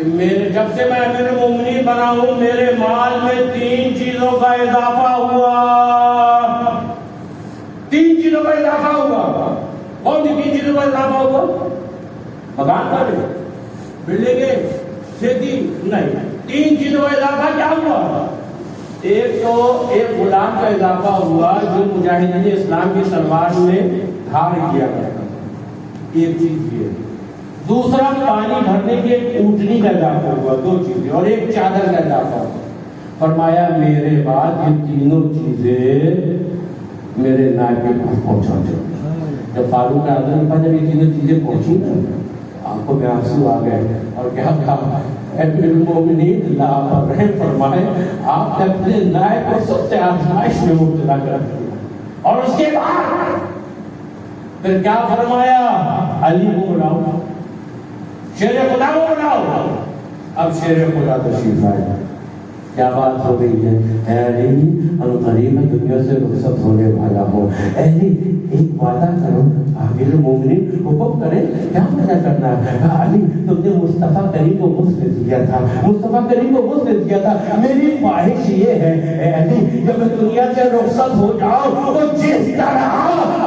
کہ جب سے میں امیر مومنین بنا ہوں میرے مال میں 3 چیزوں کا اضافہ ہوا. 3 چیزوں کا اضافہ ہوا. کون سی 3 چیزوں کا اضافہ ہوا؟ مکان بنے، بلڈنگیں، کھیتی نہیں. 3 چیزوں کا اضافہ کیا ہوا؟ ایک تو ایک غلام کا اضافہ ہوا جو مجاہدین اسلام کی تلوار میں دھار کیا کرتا. ایک چیز یہ. دوسرا پانی بھرنے کے اونٹنی کا اضافہ ہوا. 2 چیزیں. اور ایک چادر کا اضافہ ہوا. فرمایا میرے بعد یہ تینوں چیزیں میرے نائب کے پاس پہنچا دو. جب فاروق اعظم کے پاس جب یہ تینوں چیزیں پہنچی نا آنکھوں میں آنسو آ گئے اور کیا کہا امیر المومنین اللہ پر رحم فرمائے آپ نے اپنے نائب کو سب سے آزمائش میں مبتلا کر دیا. اور اس کے بعد پھر کیا فرمایا؟ علی کو بلاؤ، شیر خدا کو بلاؤ. اب شیر خدا تشریف آئے. کیا بات ہو گئی ہے؟ اے علی ان قریب دنیا سے رخصت ہونے والا ہو. اے علی ایک وعدہ کرو. امیر المومنین حکم کرے کیا وعدہ کرنا ہے؟ علی تم نے مصطفیٰ کریم کو غسل دیا تھا، مصطفیٰ کریم کو غسل دیا تھا. میری خواہش یہ ہے اے علی جب میں دنیا سے رخصت ہو جاؤں تو جس طرح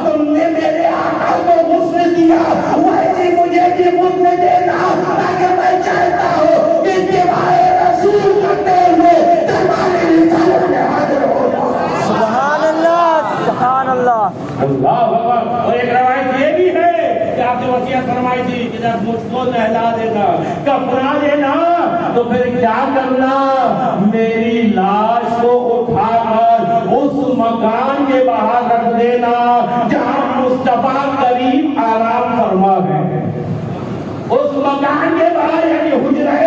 تم نے میرے آقا کو غسل دیا ویسے مجھے بھی غسل دینا تاکہ میں چاہتا ہوں کہ اتباع رسول کرتے ہوئے دربار رسالت میں حاضر ہو جاؤں. سبحان اللہ، سبحان اللہ. اللہ اکبر. اور ایک روایت یہ بھی ہے کہ آپ نے وصیت فرمائی تھی کہ جب مجھ کو نہلا دینا کفنا دینا تو پھر کیا کرنا؟ میری لاش کو اٹھا کر اس مکان کے باہر رکھ دینا جہاں مصطفیٰ کریم آرام فرما ہے. اس مکان کے باہر یعنی حجرہ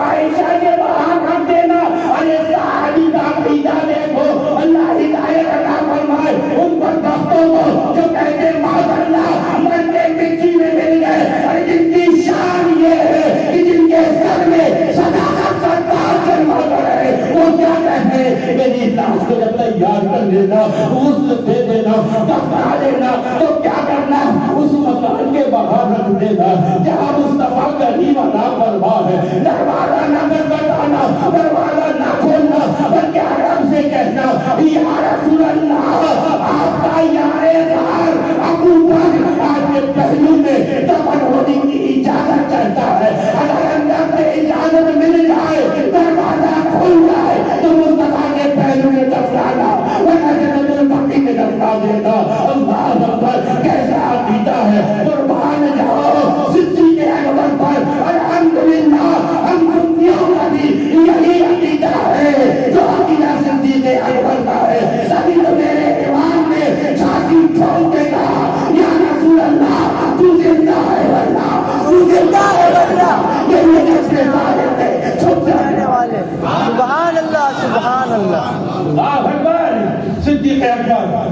عائشہ کے باہر رکھ دینا. ارے صحابی کا عقیدہ دیکھو. اللہ ہدایت عطا فرمائے ان پر بختوں کو جو کہتے معاذاللہ مرنے مٹی میں مل گئے اور جن کی شان یہ ہے کہ جن کے سر میں صداقت کا تاج جلوہ کرے. وہ کیا کہتے ہیں؟ میری لاش کو جب تیار کر دینا غسل دے دینا دفنا دینا تو کیا کرنا؟ اس مکان کے باہر رکھ دینا جہاں مصطفیٰ کریم آرام فرما ہے. دروازہ نہ بتانا، دروازہ نہ کھولنا بلکہ عرب سے کہنا یا رسول اللہ آپ کا یار غار ابو بکر آپ کے پہلو میں دفن ہونے کی اجازت چاہتا ہے. اگر اندر سے اجازت مل جائے دروازہ کھل جائے تو مصطفیٰ کے پہلو میں دفنانا ورنہ جنت البقیع میں دفنا دینا. اللہ اکبر. کیسا عقیدہ ہے. قربان جاؤ صدیق اکبر پر. الحمدللہ ہم سنیوں کا بھی یہی عقیدہ ہے جو عقیدہ صدیق اکبر کا ہے. تبھی تو میرے امام نے چھاتی ٹھوک کے کہا یا رسول اللہ تو زندہ ہے واللہ تو زندہ ہے واللہ میرے جیسے ظالم نے چھپ جانے والے. سبحان اللہ، سبحان اللہ. اللہ اکبر. صدیق اکبر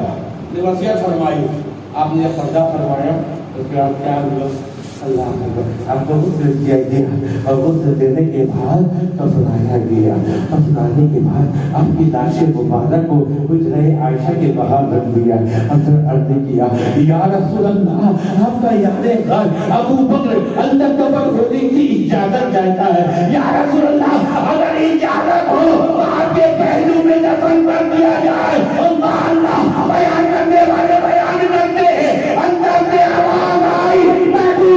نے وصیت فرمائی. آپ نے پردہ فرمایا تو پھر آپ کیا ہوا؟ اللہ اکبر. آپ کو غسل کیا گیا اور غسل دینے کے بعد دفنایا گیا. دفنانے کے بعد آپ کی لاش مبارک کو حجرہ عائشہ کے باہر رکھ دیا. حضرت عرض کیا یا رسول اللہ آپ کا یار غار ابو بکر اندر دفن ہونے کی اجازت چاہتا ہے. یا رسول اللہ اگر اجازت ہو تو آپ کے پہلو میں دفن کر دیا جائے. اللہ اللہ. بیان کرنے والے بیان کرتے ہیں اندر سے آواز آئی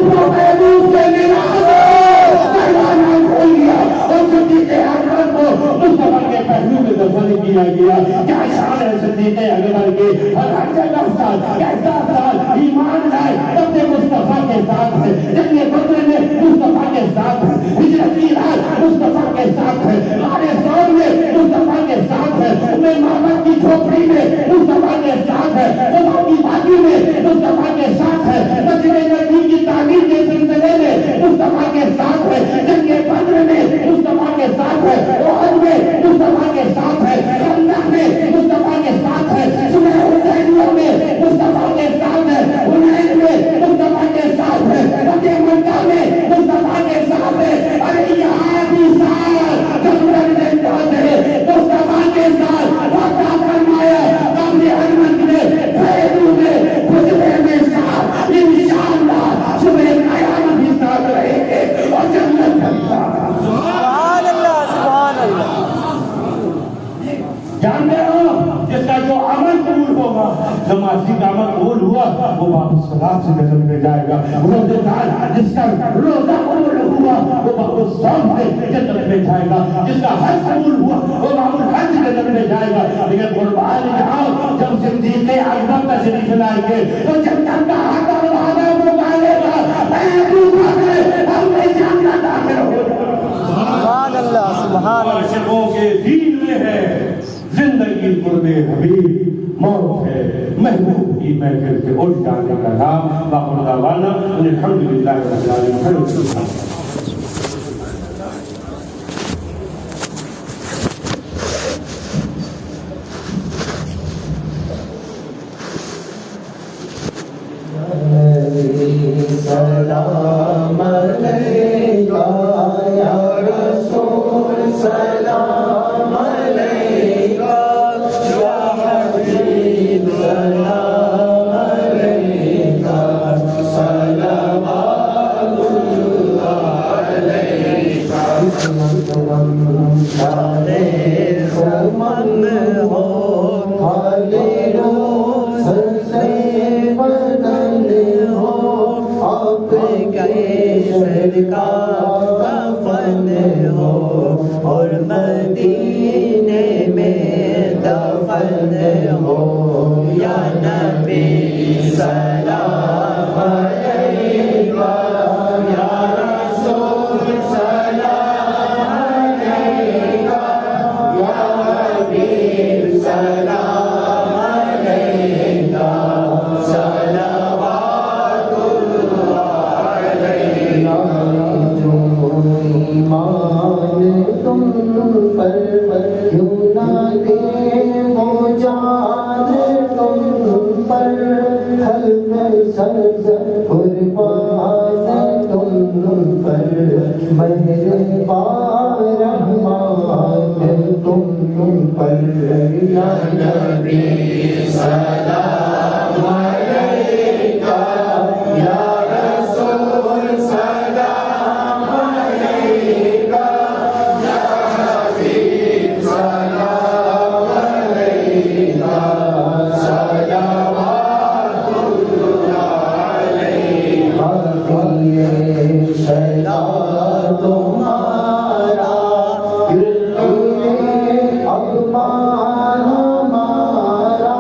محبوب سے ملا دروازہ کھول دیا اور صدیق اکبر کو مصطفیٰ کے پہلو میں دفن کیا گیا. کیا شان ہے صدیق اکبر کے. اور ہر جگہ ساتھ کیسا ساتھ ایمان لائے اپنے مصطفیٰ کے ساتھ ہے. جنگ بدر میں مصطفیٰ کے ساتھ ہے. ہجرت کی رات مصطفیٰ کے ساتھ ہے. غار ثور میں مصطفیٰ کے ساتھ ہے. محمد کی جھوپڑی میں مصطفیٰ کے ساتھ ہے. عمر کی وادی میں مصطفیٰ کے ساتھ ہے. مسجد نبی کی تعمیر کے سلسلے میں مصطفیٰ کے ساتھ ہے. جنگ بدر میں مصطفیٰ کے ساتھ ہے. احد میں مصطفیٰ کے ساتھ ہے. خندق میں مصطفیٰ کے ساتھ ہے. صلح حدیبیہ میں مصطفیٰ کے ساتھ ہے. حنین میں مصطفیٰ کے ساتھ ہے. فتح مکہ میں مصطفیٰ کے ساتھ ہے. ارے یہاں بھی ساتھ جبرن میں جاتے ہیں مصطفیٰ کے ساتھ وعدہ فرمایا. اپنے حرمت میں پھیلو میں خجرے میں ساتھ انشاءاللہ میں جائے گا روزے دار جس کا روزہ قبول ہوا وہ بخود صوم سے جنت میں جائے گا جس کا حج قبول ہوا وہ بخود حج جنت میں جائے گا لیکن قربان جاؤ جب صدیق اکبر تشریف لائیں گے تو جنت کا حق اور وعدہ وہ مانے گا اے ابو بکر ہم نہیں جنت داخل ہو سبحان اللہ سبحان اللہ عاشقوں کے دین میں ہے زندگی قرب حبیب موت ہے محبوب کی محفل سے اٹھ جانے کا نام باقر دعوانا الحمدللہ رب العالمین. سلام علیکہ یا رسول سلام علیکہ یا حبیب سلام علیکہ صلوات اللہ علیکہ شانے سمن ہو خالی روز سے بدل ہو آپ کیسر کا کفن ہو اور مدینے میں دفن ہو یا نبی سلام علیکہ یا رسول سلام علیکہ یا حبیب سلام علیکہ صلوات ایمان تم پر کیوں نہ دے وہ جان تم پر حلق سبز قربان تم پر مہربان رحمان تم پر یا نبی سلام علیکہ یا رسول سلام علیکہ یا حبیب سلام علیکہ صلوات اللہ علیکہ شیدا تمہارا اپمان ہمارا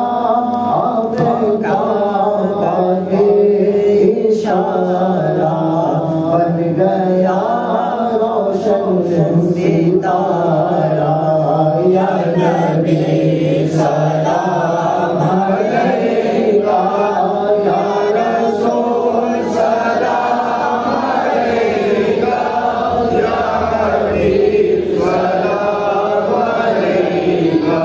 آپ کا اشارہ بن گیا روشن ستارہ یا نبی سلام علیکہ یا رسول سلام علیکہ یا حبیب سلام علیکہ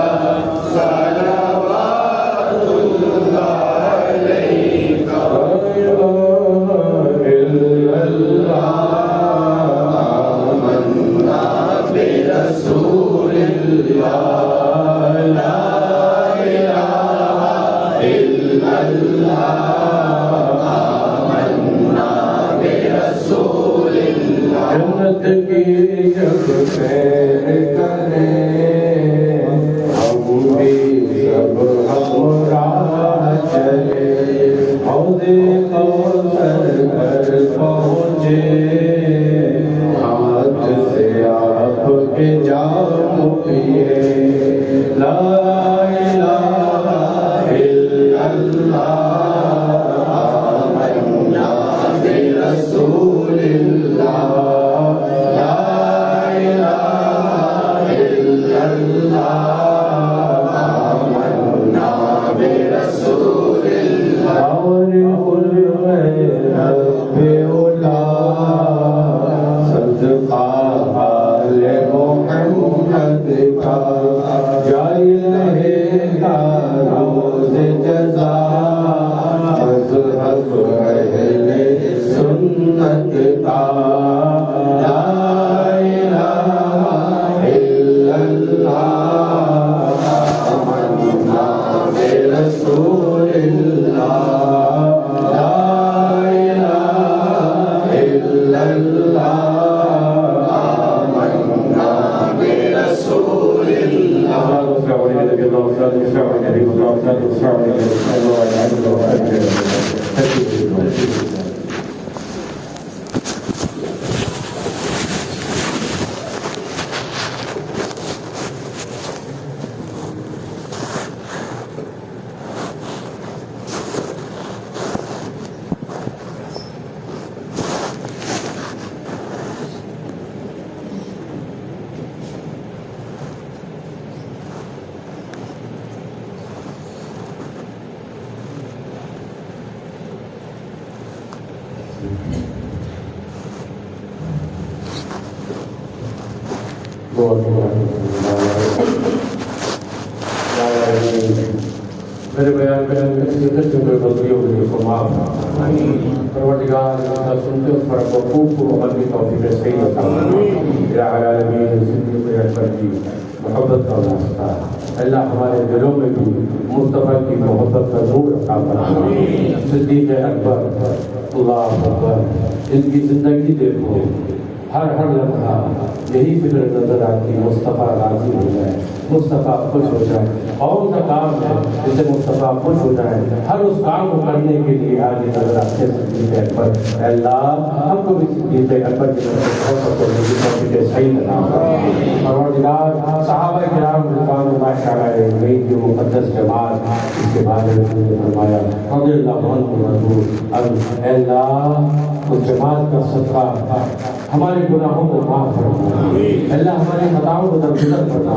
صلوات اللہ علیکہ رسول اللہ لا الہ الا اللہ آمنا برسول اللہ. جنت کی جب سیر کریں ہم بھی سب ہمراہ چلے حوض کوثر پر پہنچے ہاتھ سے آپ کے جام پیے لا الہ الا اللہ آمنا برسول اللہ لا الہ الا اللہ آمنا برسول اللہ. اور رب اولا صدقہ حال محمد کا جاری رہے گا روز جزا مذہب اہل سنت کا لا الہ الا اللہ آمنا برسول اللہ لا الہ الا اللہ آمنا برسول اللہ. اللہ میرے بیان میں غلطیوں کے لیے معاف پروردگار سنتے اس پر وقوف کو عمل کی توفیق صحیح عطا فرما العالمین زندگی اکبر کی محبت کا واسطہ اللہ ہمارے دلوں میں بھی مصطفیٰ کی محبت کا نور عطا فرما صدیق اکبر اللہ اکبر ان کی زندگی دیکھو ہر لمحہ یہی فکر نظر آتی مصطفیٰ راضی ہو جائے مصطفیٰ خوش ہو جائے کون سا کام ہے جسے مصطفیٰ خوش ہو جائے ہر اس کام کو کرنے کے لیے آگے نظر آتے صدیق اکبر اللہ ہم کو بھی صدیق اکبر کی طرف صحیح بنا پروردگار صحابہ کرام رضوان اللہ علیہ کی مقدس جماعت اس کے بارے میں فرمایا رضی اللہ عنہ اللہ اس جماعت کا صدقہ ہمارے گناہوں کو معاف فرما اللہ ہمارے خطاؤں کو درگزر فرما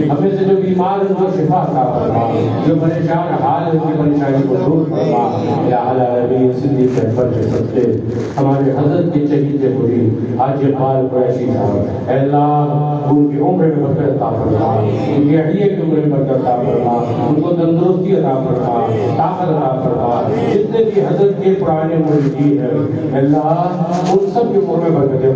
ہمیں سے جو بیمار ان کو شفا عطا فرما جو پریشان حال ان کی پریشانی کو دور فرما یا العالمین صدیق اکبر کے صدقے ہمارے حضرت کے شہید ہوئی حاجی اقبال قریشی صاحب اللہ ان کی عمر میں برکت عطا فرما ان کی اہلیہ کی عمر میں برکت عطا فرما ان کو تندرستی عطا فرما طاقت عطا فرما جتنے بھی حضرت کے پرانے مریدین ہیں اللہ ان سب کی عمر میں برکت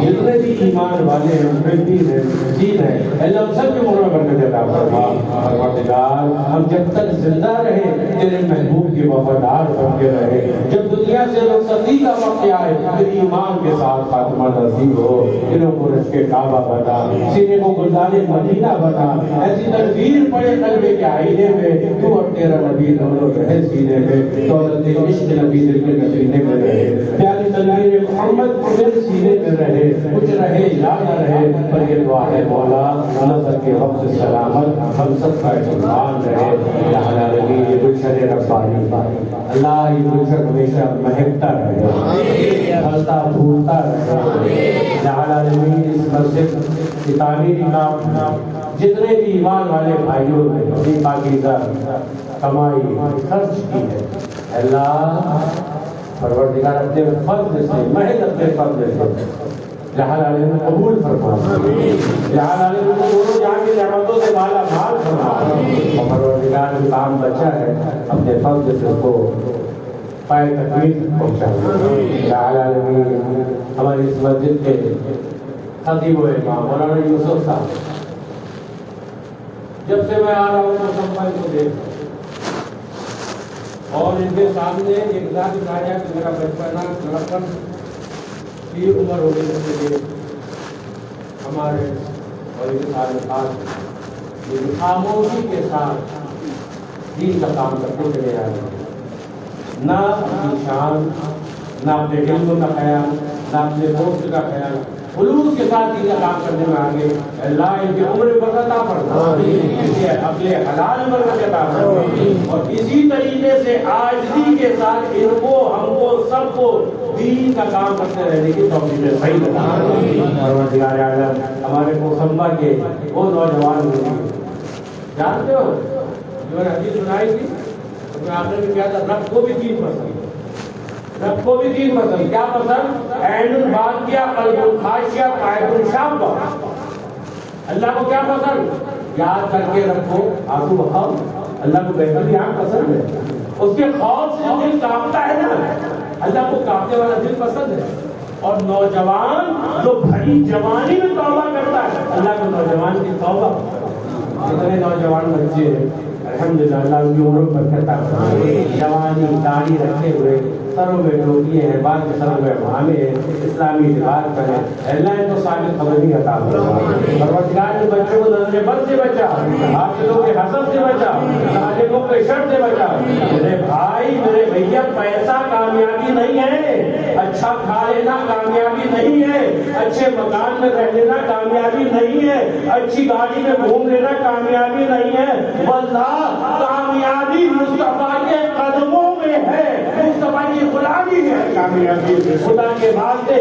جتنے بھی ایمان والے ہیں محبین ہیں دین ہیں اللہ سب کی عمر میں برکت عطا فرما پروردگار ہم جب تک زندہ رہے تیرے محبوب کے وفادار بن کے رہے جب دنیا سے رخصتی کا وقت آئے پھر ایمان کے ساتھ خاتمہ نصیب ہو دلوں کو رشک کعبہ بنا سینے کو گلزار مدینہ بنا ایسی تدبیر پڑے قلب کے آئینے میں تو اور تیرا نبی دونوں رہے سینے میں دولت عشق نبی دل کے نسینے میں رہے پیاری تدبیر محمد پھر سینے میں رہے کچھ رہے یا نہ رہے پر یہ دعا ہے مولا نظر کے وقت سے سلامت ہم سب کا احترام رہے یا العالمین یہ گلشن ربانی اللہ یہ گلشن ہمیشہ مہکتا رہے پھلتا پھولتا رہے یا العالمین اس مسجد کی تعمیری کام جتنے بھی ایمان والے بھائیوں نے اپنی پاکیزہ کمائی خرچ کی ہے اللہ پروردگار اپنے فضل سے محض اپنے فضل سے جہاں عالم قبول فرما جہاں عالم کو دونوں جہاں کی نعمتوں سے مالا مال فرما اور پروردگار جو کام بچا ہے اپنے فضل سے اس کو پائے تکمیل پہنچا جہاں عالم ہماری اس مسجد کے خطیب و امام مولانا یوسف صاحب جب سے میں آ رہا ہوں تو سب کو دیکھ اور ان کے سامنے ایک ذات بتایا کہ میرا بچپنا لڑکن کی عمر ہو گئی ہمارے اور ان کے تعلقات یہ خاموشی کے ساتھ دین کا کام کرتے چلے آ رہے ہیں نہ اپنی شان نہ اپنے علم کا خیال نہ اپنے دوست کا خیال خلوص کے ساتھ دین کا کام کرنے میں آگے اللہ ان کی عمر برکت عطا فرما اپنے حلال برکت عطا فرما اور اسی طریقے سے عاجزی کے ساتھ ان کو ہم کو سب کو دین کا کام کرتے رہنے کی توفیق صحیح عطا فرما پروردگار عالم ہمارے موسمبا کے وہ نوجوان جانتے ہو جو میں نے حدیث سنائی تھی اس میں آخر میں کیا تھا رب کو بھی دین پسند رب کو بھی دین پسند کیا پسند عین الباقیہ قلب الخاشیہ قائد الشابہ اللہ کو کیا پسند یاد کر کے رکھو آنسو بہاؤ اللہ کو بہتر کی آنکھ پسند ہے اس کے خوف سے دل کانپتا ہے نا اللہ کو کانپنے والا دل پسند ہے اور نوجوان جو بھری جوانی میں توبہ کرتا ہے اللہ کو نوجوان کی توبہ جتنے نوجوان بچے ہیں الحمدللہ اللہ ان کی عمر پر کرتا ہے جوانی داڑھی رکھے ہوئے سروں میں ٹوپیاں ہیں بعض کے سروں میں عمامے ہیں اسلامی لباس پہنے اللہ ان کو ثابت قدمی عطا فرما پروردگار نے بچوں کو نظر بد سے بچا حاسدوں کے حسد سے بچا ظالموں کے شر سے بچا میرے بھائی میرے بھیا پیسہ کامیابی نہیں ہے اچھا کھا لینا کامیابی نہیں ہے اچھے مکان میں رہ لینا کامیابی نہیں ہے اچھی گاڑی میں گھوم لینا کامیابی نہیں ہے واللہ کامیابی مصطفیٰ کے قدموں میں ہے مصطفیٰ کی غلامی ہے کامیابی خدا کے واسطے